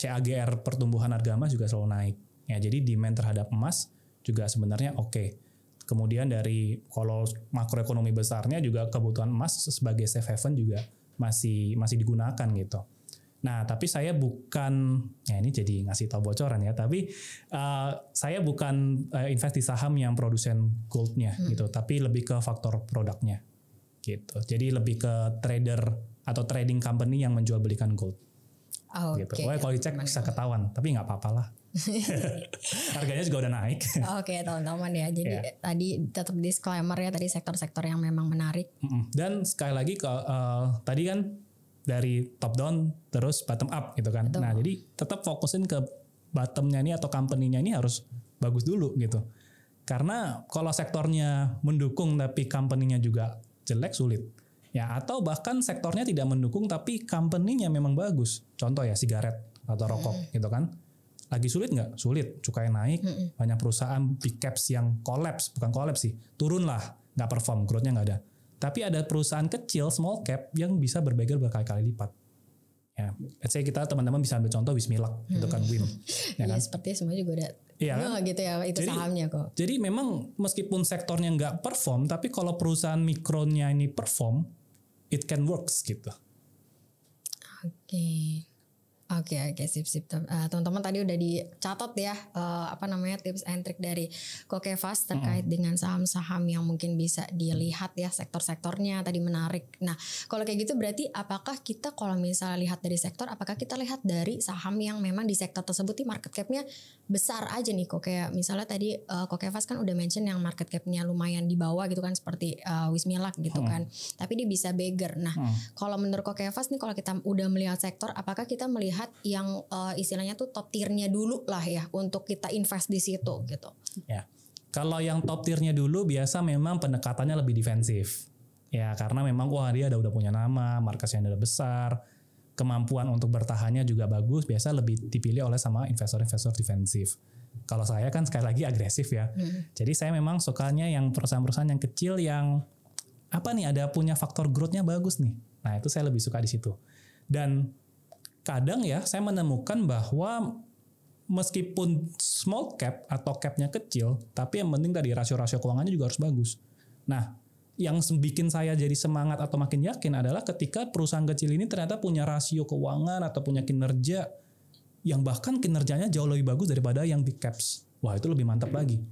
CAGR pertumbuhan harga emas juga selalu naik. Ya, jadi demand terhadap emas juga sebenarnya oke. Kemudian dari kalau makroekonomi besarnya juga kebutuhan emas sebagai safe haven juga masih digunakan gitu. Nah, tapi saya bukan, ya ini jadi ngasih tahu bocoran ya, tapi saya bukan invest di saham yang produsen goldnya gitu, tapi lebih ke faktor produknya gitu. Jadi lebih ke trader atau trading company yang menjual belikan gold. Gitu. Wah, kalau dicek bisa ketahuan, tapi nggak apa-apa lah. Harganya juga udah naik. Oke, teman-teman ya. Jadi tadi tetap disclaimer ya, tadi sektor-sektor yang memang menarik. Dan sekali lagi tadi kan dari top down terus bottom up gitu kan. Betul. Nah, jadi tetap fokusin ke bottomnya ini atau company-nya ini harus bagus dulu gitu. Karena kalau sektornya mendukung tapi company-nya juga jelek, sulit. Ya, atau bahkan sektornya tidak mendukung tapi company-nya memang bagus. Contoh ya sigaret atau rokok gitu kan. Lagi sulit nggak? Sulit. Cukai naik, banyak perusahaan big caps yang collapse, bukan collapse sih, turun lah, nggak perform, growth-nya nggak ada. Tapi ada perusahaan kecil, small cap yang bisa berkali-kali lipat. Ya, let's say kita teman-teman bisa ambil contoh Wismilak gitu kan, WIM. Ya kan? Sepertinya semua juga udah iya kan? gitu ya, itu Jadi, sahamnya kok. Jadi memang meskipun sektornya nggak perform, tapi kalau perusahaan mikronya ini perform, it can works gitu. Oke, sip. Teman-teman tadi udah dicatat ya tips and trick dari Kokevas terkait dengan saham-saham yang mungkin bisa dilihat ya sektor-sektornya tadi menarik. Nah, kalau kayak gitu berarti apakah kita kalau misalnya lihat dari sektor, apakah kita lihat dari saham yang memang di sektor tersebut nih market cap-nya besar aja nih kok, kayak misalnya tadi Kokevas kan udah mention yang market cap-nya lumayan di bawah gitu kan seperti Wismilak gitu kan. Tapi dia bisa bigger. Nah, kalau menurut Kokevas nih kalau kita udah melihat sektor, apakah kita melihat yang istilahnya tuh top tier-nya dulu lah ya untuk kita invest di situ gitu. Ya. Kalau yang top tier-nya dulu biasa memang pendekatannya lebih defensif. Ya, karena memang dia udah punya nama, marketnya udah besar, kemampuan untuk bertahannya juga bagus, biasa lebih dipilih oleh sama investor-investor defensif. Kalau saya kan sekali lagi agresif ya. Jadi saya memang sukanya yang perusahaan-perusahaan yang kecil yang ada punya faktor growth-nya bagus nih. Nah, itu saya lebih suka di situ. Dan kadang ya saya menemukan bahwa meskipun small cap atau capnya kecil, tapi yang penting tadi rasio-rasio keuangannya juga harus bagus. Nah, yang bikin saya jadi semangat atau makin yakin adalah ketika perusahaan kecil ini ternyata punya rasio keuangan atau punya kinerja yang bahkan kinerjanya jauh lebih bagus daripada yang big caps. Wah, itu lebih mantap lagi.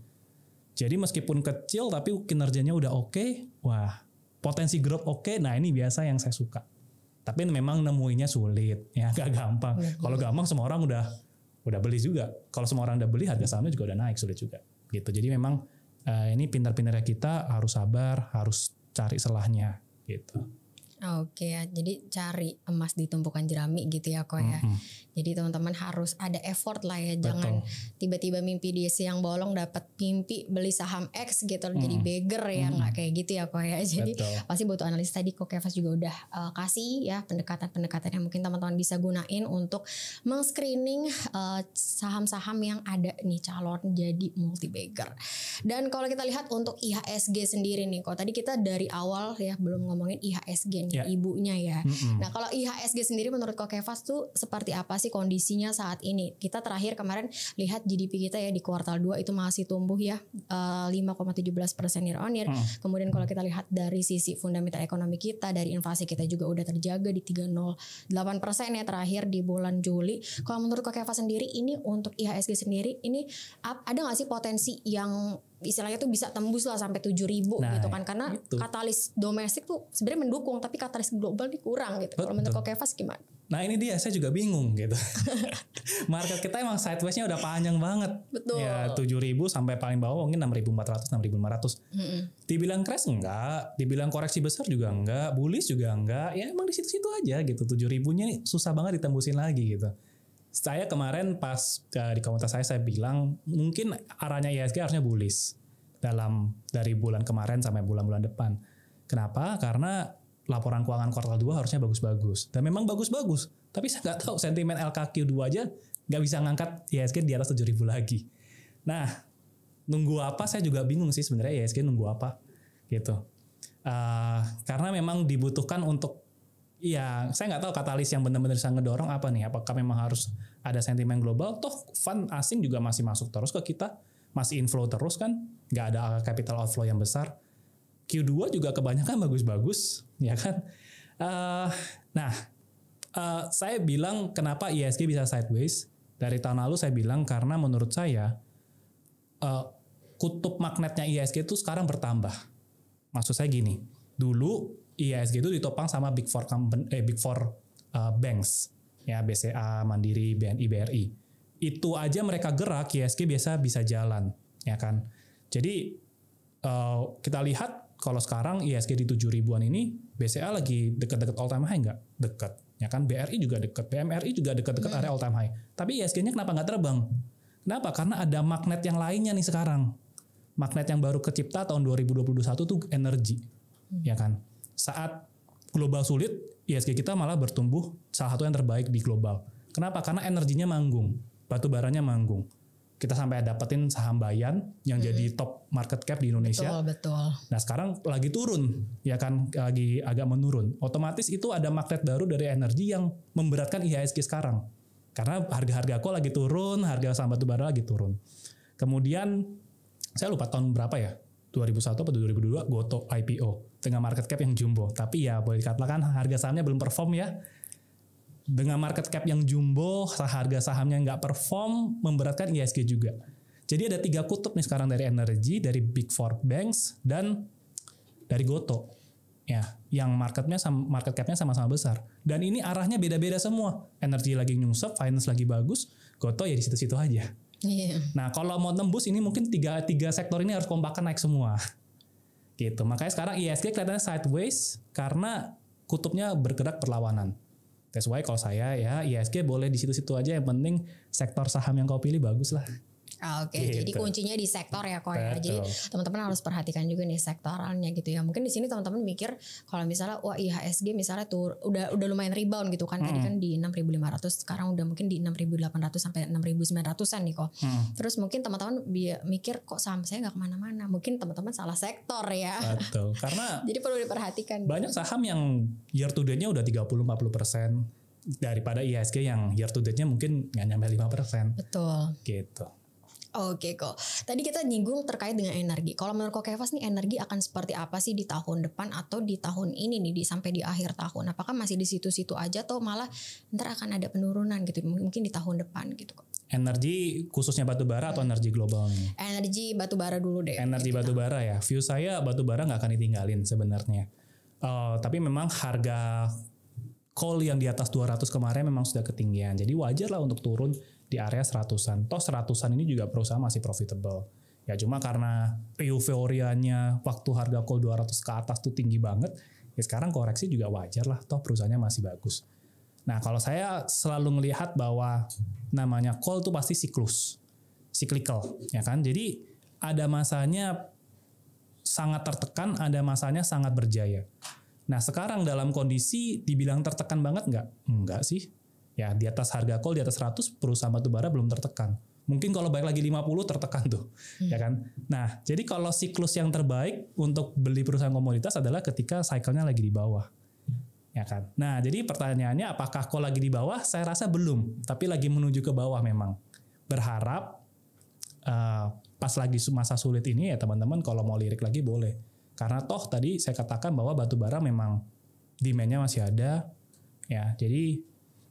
Jadi meskipun kecil tapi kinerjanya udah oke, wah, potensi growth oke, nah ini biasa yang saya suka. Tapi memang nemuinya sulit, ya gak gampang. Kalau gampang semua orang udah beli juga. Kalau semua orang udah beli, harga sahamnya juga udah naik, sulit juga. Gitu. Jadi memang ini pintar-pintarnya kita harus sabar, harus cari celahnya, gitu. Oke ya, jadi cari emas di tumpukan jerami gitu ya kok ya. Jadi teman-teman harus ada effort lah ya. Jangan tiba-tiba mimpi di siang bolong dapat mimpi beli saham X gitu jadi beggar ya, nggak kayak gitu ya kok ya. Jadi pasti butuh analis tadi Kokevas juga udah kasih ya pendekatan-pendekatan yang mungkin teman-teman bisa gunain untuk meng-screening saham-saham yang ada nih calon jadi multi beggar. Dan kalau kita lihat untuk IHSG sendiri nih kok, tadi kita dari awal ya belum ngomongin IHSG nih, ibunya ya. Nah, kalau IHSG sendiri menurut Kokevas tuh seperti apa sih kondisinya saat ini? Kita terakhir kemarin lihat GDP kita ya di kuartal 2 itu masih tumbuh ya 5,17% year on year. Kemudian kalau kita lihat dari sisi fundamental ekonomi kita, dari inflasi kita juga udah terjaga di 3,08% ya terakhir di bulan Juli. Kalau menurut Kokevas sendiri ini untuk IHSG sendiri ini ada nggak sih potensi yang istilahnya tuh bisa tembus lah sampai 7.000 gitu kan, karena katalis domestik tuh sebenarnya mendukung tapi katalis global nih kurang gitu. Kalau menurut Kokevas gimana? Nah ini dia, saya juga bingung gitu. Market kita emang sideways-nya udah panjang banget. Betul. Ya 7.000 sampai paling bawah mungkin 6.400, 6.500. Dibilang crash enggak, dibilang koreksi besar juga enggak, bullish juga enggak. Ya emang di situ-situ aja gitu. 7.000-nya nih susah banget ditembusin lagi gitu. Saya kemarin pas di komunitas saya bilang mungkin arahnya IHSG harusnya bullish dari bulan kemarin sampai bulan-bulan depan. Kenapa? Karena laporan keuangan kuartal 2 harusnya bagus-bagus. Dan memang bagus-bagus. Tapi saya nggak tahu sentimen LKQ2 aja nggak bisa ngangkat IHSG di atas 7.000 lagi. Nah, nunggu apa? Saya juga bingung sih sebenarnya IHSG nunggu apa gitu. Karena memang dibutuhkan untuk saya nggak tahu katalis yang benar-benar bisa ngedorong apa nih. Apakah memang harus ada sentimen global? Toh fund asing juga masih masuk terus ke kita, masih inflow terus kan, nggak ada capital outflow yang besar. Q2 juga kebanyakan bagus-bagus, ya kan? Saya bilang kenapa IHSG bisa sideways. Dari tahun lalu saya bilang karena menurut saya kutub magnetnya IHSG itu sekarang bertambah. Maksud saya gini, dulu IHSG itu ditopang sama Big Four banks, ya BCA, Mandiri, BNI, BRI. Itu aja mereka gerak, IHSG biasa bisa jalan, ya kan? Jadi kita lihat kalau sekarang IHSG di 7.000-an ini, BCA lagi dekat-dekat all time high nggak? Dekat, ya kan? BRI juga dekat, BMRI juga dekat-dekat area all time high. Tapi IHSG-nya kenapa nggak terbang? Kenapa? Karena ada magnet yang lainnya nih sekarang. magnet yang baru kecipta tahun 2021 tuh energi, ya kan. Saat global sulit, ISG kita malah bertumbuh salah satu yang terbaik di global. Kenapa? Karena energinya manggung, batu baranya manggung. Kita sampai dapetin saham Bayan yang jadi top market cap di Indonesia. Betul. Nah sekarang lagi turun, ya kan, lagi agak menurun. Otomatis itu ada magnet baru dari energi yang memberatkan IHSG sekarang. Karena harga-harga coal lagi turun, harga saham batubara lagi turun. Kemudian saya lupa tahun berapa ya, 2001 atau 2002 Goto IPO dengan market cap yang jumbo. Tapi ya boleh dikatakan harga sahamnya belum perform ya. Dengan market cap yang jumbo, harga sahamnya nggak perform, memberatkan IHSG juga. Jadi ada 3 kutub nih sekarang dari energi, dari Big Four Banks, dan dari Goto. Ya, yang market capnya sama-sama besar. Dan ini arahnya beda-beda semua. Energi lagi nyungsep, finance lagi bagus, Goto ya di situ-situ aja. Yeah. Nah kalau mau tembus ini mungkin tiga sektor ini harus kompakan naik semua. Gitu. Makanya sekarang IHSG kelihatannya sideways karena kutubnya bergerak berlawanan. That's why kalau saya ya IHSG boleh di situ-situ aja, yang penting sektor saham yang kau pilih bagus lah. Oke, jadi kuncinya di sektor ya kok ya. Jadi teman-teman harus perhatikan juga nih sektoralnya gitu ya. Mungkin di sini teman-teman mikir kalau misalnya wah IHSG misalnya tuh udah lumayan rebound gitu kan. Tadi kan di 6.500, sekarang udah mungkin di 6.800 sampai 6.900-an nih kok. Terus mungkin teman-teman mikir kok saham saya nggak kemana-mana. Mungkin teman-teman salah sektor ya. Betul. Karena jadi perlu diperhatikan. Banyak saham yang year to date-nya udah 30-40% daripada IHSG yang year to date-nya mungkin nggak nyampe 5%. Betul. Gitu. Oke kok. Tadi kita nyinggung terkait dengan energi. Kalau menurut Kok Kevas nih energi akan seperti apa sih di tahun depan atau di tahun ini nih sampai di akhir tahun? Apakah masih di situ-situ aja atau malah ntar akan ada penurunan gitu mungkin di tahun depan gitu kok? Energi khususnya batubara atau energi global nih? Energi batubara dulu deh. Energi batubara ya. View saya batubara nggak akan ditinggalin sebenarnya. Tapi memang harga coal yang di atas 200 kemarin memang sudah ketinggian. Jadi wajar lah untuk turun di area 100-an. Toh 100-an ini juga perusahaan masih profitable. Ya cuma karena euforianya waktu harga coal 200 ke atas tuh tinggi banget, ya sekarang koreksi juga wajar lah, toh perusahaannya masih bagus. Nah kalau saya selalu melihat bahwa namanya coal tuh pasti siklus, cyclical, ya kan. Jadi ada masanya sangat tertekan, ada masanya sangat berjaya. Nah sekarang dalam kondisi dibilang tertekan banget nggak? Enggak sih. Ya di atas harga coal di atas 100 perusahaan batubara belum tertekan. Mungkin kalau balik lagi 50 tertekan tuh, ya kan. Nah jadi kalau siklus yang terbaik untuk beli perusahaan komoditas adalah ketika cycle-nya lagi di bawah, ya kan. Nah jadi pertanyaannya apakah coal lagi di bawah? Saya rasa belum, tapi lagi menuju ke bawah memang. Berharap pas lagi masa sulit ini ya teman-teman kalau mau lirik lagi boleh. Karena toh tadi saya katakan bahwa batubara memang demand-nya masih ada, ya. Jadi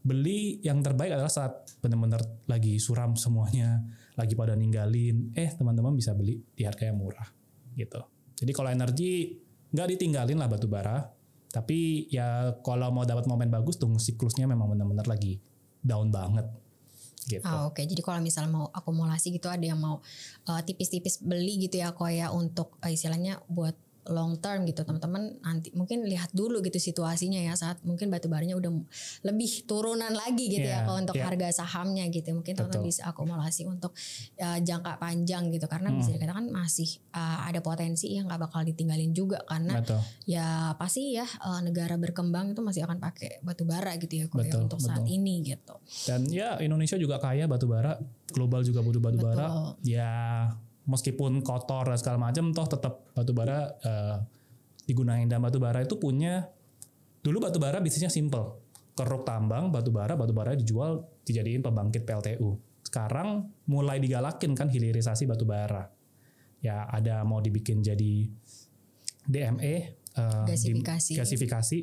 beli yang terbaik adalah saat benar-benar lagi suram semuanya, lagi pada ninggalin, teman-teman bisa beli di harga yang murah, gitu. Jadi kalau energi nggak ditinggalin lah batubara, tapi ya kalau mau dapat momen bagus tunggu siklusnya memang benar-benar lagi down banget. Gitu. Oke. Jadi kalau misalnya mau akumulasi gitu ada yang mau tipis-tipis beli gitu ya kok ya untuk istilahnya buat long term gitu teman-teman nanti mungkin lihat dulu gitu situasinya ya saat mungkin batubaranya udah lebih turunan lagi gitu ya kalau untuk harga sahamnya gitu mungkin teman-teman bisa akumulasi untuk jangka panjang gitu karena bisa dikatakan masih ada potensi yang nggak bakal ditinggalin juga karena ya pasti ya negara berkembang itu masih akan pakai batubara gitu ya kok ya untuk saat ini gitu. Dan ya Indonesia juga kaya batubara, global juga butuh batubara. Ya meskipun kotor dan segala macam toh tetap batubara digunain, dan batubara itu punya dulu batubara bisnisnya simple, keruk tambang batubara dijual dijadiin pembangkit PLTU. Sekarang mulai digalakin kan hilirisasi batubara, ya ada mau dibikin jadi DME gasifikasi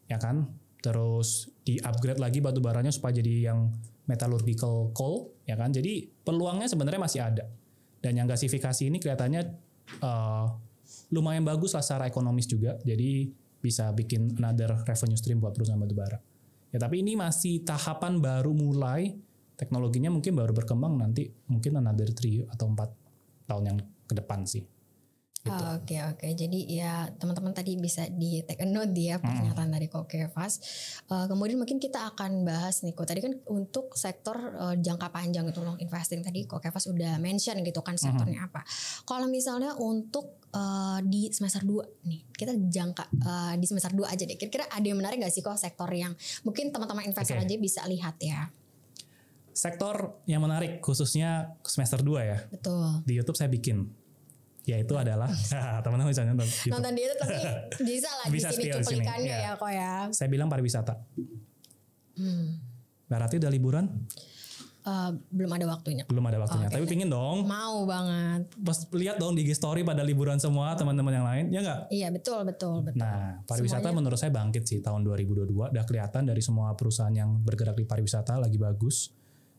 ya kan, terus di upgrade lagi batubaranya supaya jadi yang metallurgical coal ya kan. Jadi peluangnya sebenarnya masih ada. Dan yang gasifikasi ini kelihatannya lumayan bagus lah secara ekonomis juga. Jadi bisa bikin another revenue stream buat perusahaan batubara. Ya tapi ini masih tahapan baru mulai. Teknologinya mungkin baru berkembang nanti mungkin another 3 atau 4 tahun yang ke depan sih. Gitu. Oke. Jadi ya teman-teman tadi bisa di take a note dia pernyataan dari Ko Kefas. Kemudian mungkin kita akan bahas nih Ko. Tadi kan untuk sektor jangka panjang itu long investing tadi Ko Kefas udah mention gitu kan sektornya apa. Kalau misalnya untuk di semester 2 nih, kita jangka di semester 2 aja deh. Kira-kira ada yang menarik gak sih kok sektor yang mungkin teman-teman investor aja bisa lihat ya? Sektor yang menarik khususnya semester 2 ya. Betul. Di YouTube saya bikin. Yaitu adalah teman-teman bisa nonton YouTube. Nonton dia tapi bisa lah di sini cuplikannya ya kok ya. Saya bilang pariwisata. Berarti udah liburan? Belum ada waktunya. Belum ada waktunya. Tapi pingin dong. Mau banget. Pas lihat dong di IG story pada liburan semua teman-teman yang lain, ya nggak? Iya betul. Nah, pariwisata menurut saya bangkit sih tahun 2022. Udah kelihatan dari semua perusahaan yang bergerak di pariwisata lagi bagus.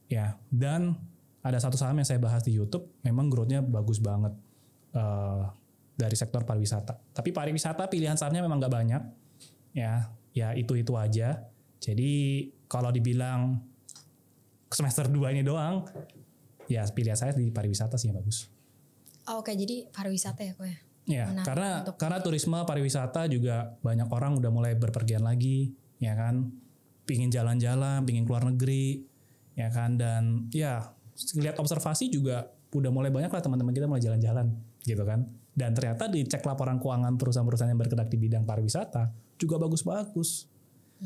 Ya, dan ada satu saham yang saya bahas di YouTube, memang growth-nya bagus banget. Dari sektor pariwisata. Tapi pariwisata pilihan sahamnya memang nggak banyak, ya itu aja. Jadi kalau dibilang semester 2 ini doang, ya pilihan saya di pariwisata sih yang bagus. Oke, jadi pariwisata ya kok ya. Ya, karena turisme pariwisata juga banyak orang udah mulai berpergian lagi, ya kan, pingin jalan-jalan, pingin keluar negeri, ya kan, dan ya lihat observasi juga udah mulai banyak lah teman-teman kita mulai jalan-jalan. Gitu kan, dan ternyata dicek laporan keuangan perusahaan-perusahaan yang bergerak di bidang pariwisata juga bagus-bagus.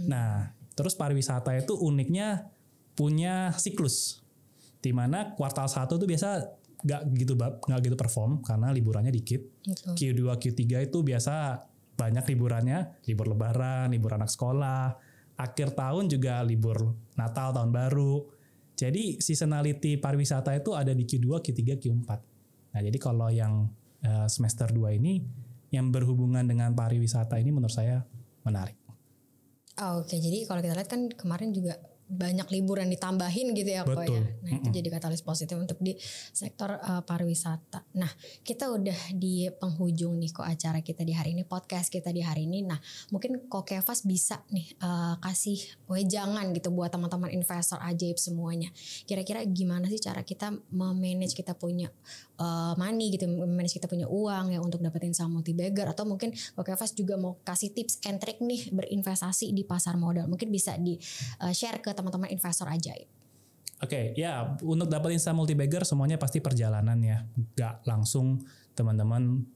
Nah, terus pariwisata itu uniknya punya siklus, di mana kuartal 1 tuh biasa nggak gitu perform karena liburannya dikit. Q2, Q3 itu biasa banyak liburannya, libur lebaran, libur anak sekolah, akhir tahun juga libur Natal, tahun baru. Jadi seasonality pariwisata itu ada di Q2, Q3, Q4. Nah, jadi kalau yang semester 2 ini yang berhubungan dengan pariwisata ini menurut saya menarik. Oke, jadi kalau kita lihat kan kemarin juga banyak liburan ditambahin gitu ya Ko ya. Nah itu jadi katalis positif untuk di sektor pariwisata. Nah kita udah di penghujung nih kok acara kita di hari ini, podcast kita di hari ini. Nah mungkin Ko Kefas bisa nih kasih wejangan gitu buat teman-teman investor ajaib semuanya. Kira-kira gimana sih cara kita memanage kita punya money gitu, memanage kita punya uang ya untuk dapetin saham multi bagger, atau mungkin Ko Kefas juga mau kasih tips and trick nih berinvestasi di pasar modal. Mungkin bisa di share ke teman-teman investor ajaib. Oke, ya untuk dapetin saham multi bagger semuanya pasti perjalanan ya. Gak langsung teman-teman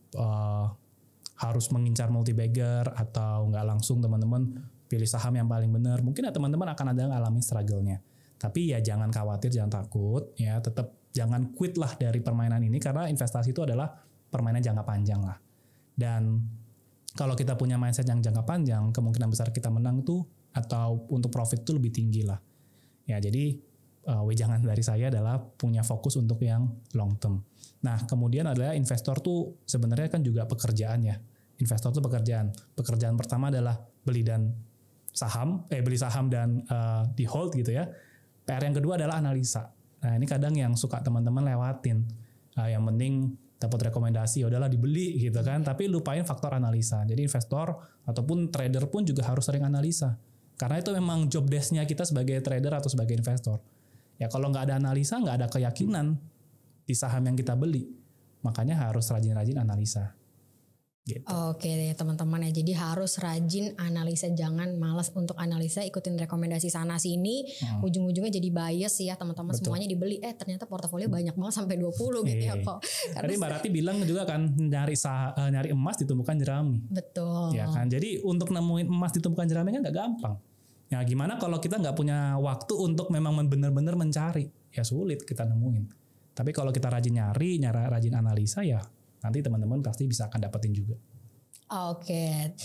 harus mengincar multi bagger, atau gak langsung teman-teman pilih saham yang paling benar. Mungkin ya teman-teman akan ada ngalamin struggle-nya. Tapi ya jangan khawatir, jangan takut ya, tetap jangan quit lah dari permainan ini, karena investasi itu adalah permainan jangka panjang lah. Dan kalau kita punya mindset yang jangka panjang, kemungkinan besar kita menang tuh atau untuk profit tuh lebih tinggi lah. Ya jadi wejangan dari saya adalah punya fokus untuk yang long term. Nah kemudian adalah investor tuh sebenarnya kan juga pekerjaan ya. Investor tuh pekerjaan. Pekerjaan pertama adalah beli saham dan di hold gitu ya. PR yang kedua adalah analisa. Nah ini kadang yang suka teman-teman lewatin. Yang penting dapat rekomendasi, udahlah dibeli gitu kan. Tapi lupain faktor analisa. Jadi investor ataupun trader pun juga harus sering analisa. Karena itu memang job desk-nya kita sebagai trader atau sebagai investor. Ya kalau nggak ada analisa, nggak ada keyakinan di saham yang kita beli. Makanya harus rajin-rajin analisa. Gitu. Oke deh teman-teman ya, jadi harus rajin analisa, jangan malas untuk analisa, ikutin rekomendasi sana sini, ujung-ujungnya jadi bias ya teman-teman. Betul. Semuanya dibeli, ternyata portofolio banyak banget sampai 20 gitu ya kok. Tadi Mbak Rati bilang juga kan nyari emas di tumpukan jerami. Betul. Ya kan, jadi untuk nemuin emas di tumpukan jerami kan nggak gampang. Ya gimana kalau kita nggak punya waktu untuk memang benar-benar mencari, ya sulit kita nemuin. Tapi kalau kita rajin rajin analisa ya, nanti teman-teman pasti bisa akan dapetin juga. Oke.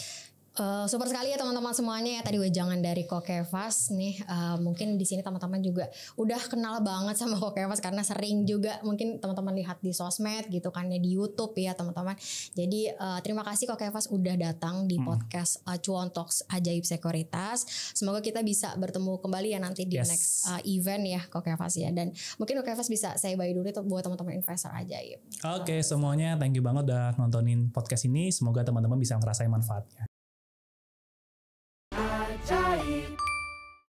Super sekali ya teman-teman semuanya ya, tadi wejangan dari Ko Kefas nih. Mungkin di sini teman-teman juga udah kenal banget sama Ko Kefas karena sering juga mungkin teman-teman lihat di sosmed gitu kan ya, di YouTube ya teman-teman. Jadi terima kasih Ko Kefas udah datang di podcast Cuan Talks Ajaib Sekuritas. Semoga kita bisa bertemu kembali ya nanti di next event ya Ko Kefas ya. Dan mungkin Ko Kefas bisa say bye dulu buat teman-teman investor ajaib. Oke, semuanya thank you banget udah nontonin podcast ini. Semoga teman-teman bisa ngerasain manfaatnya. Ajaib.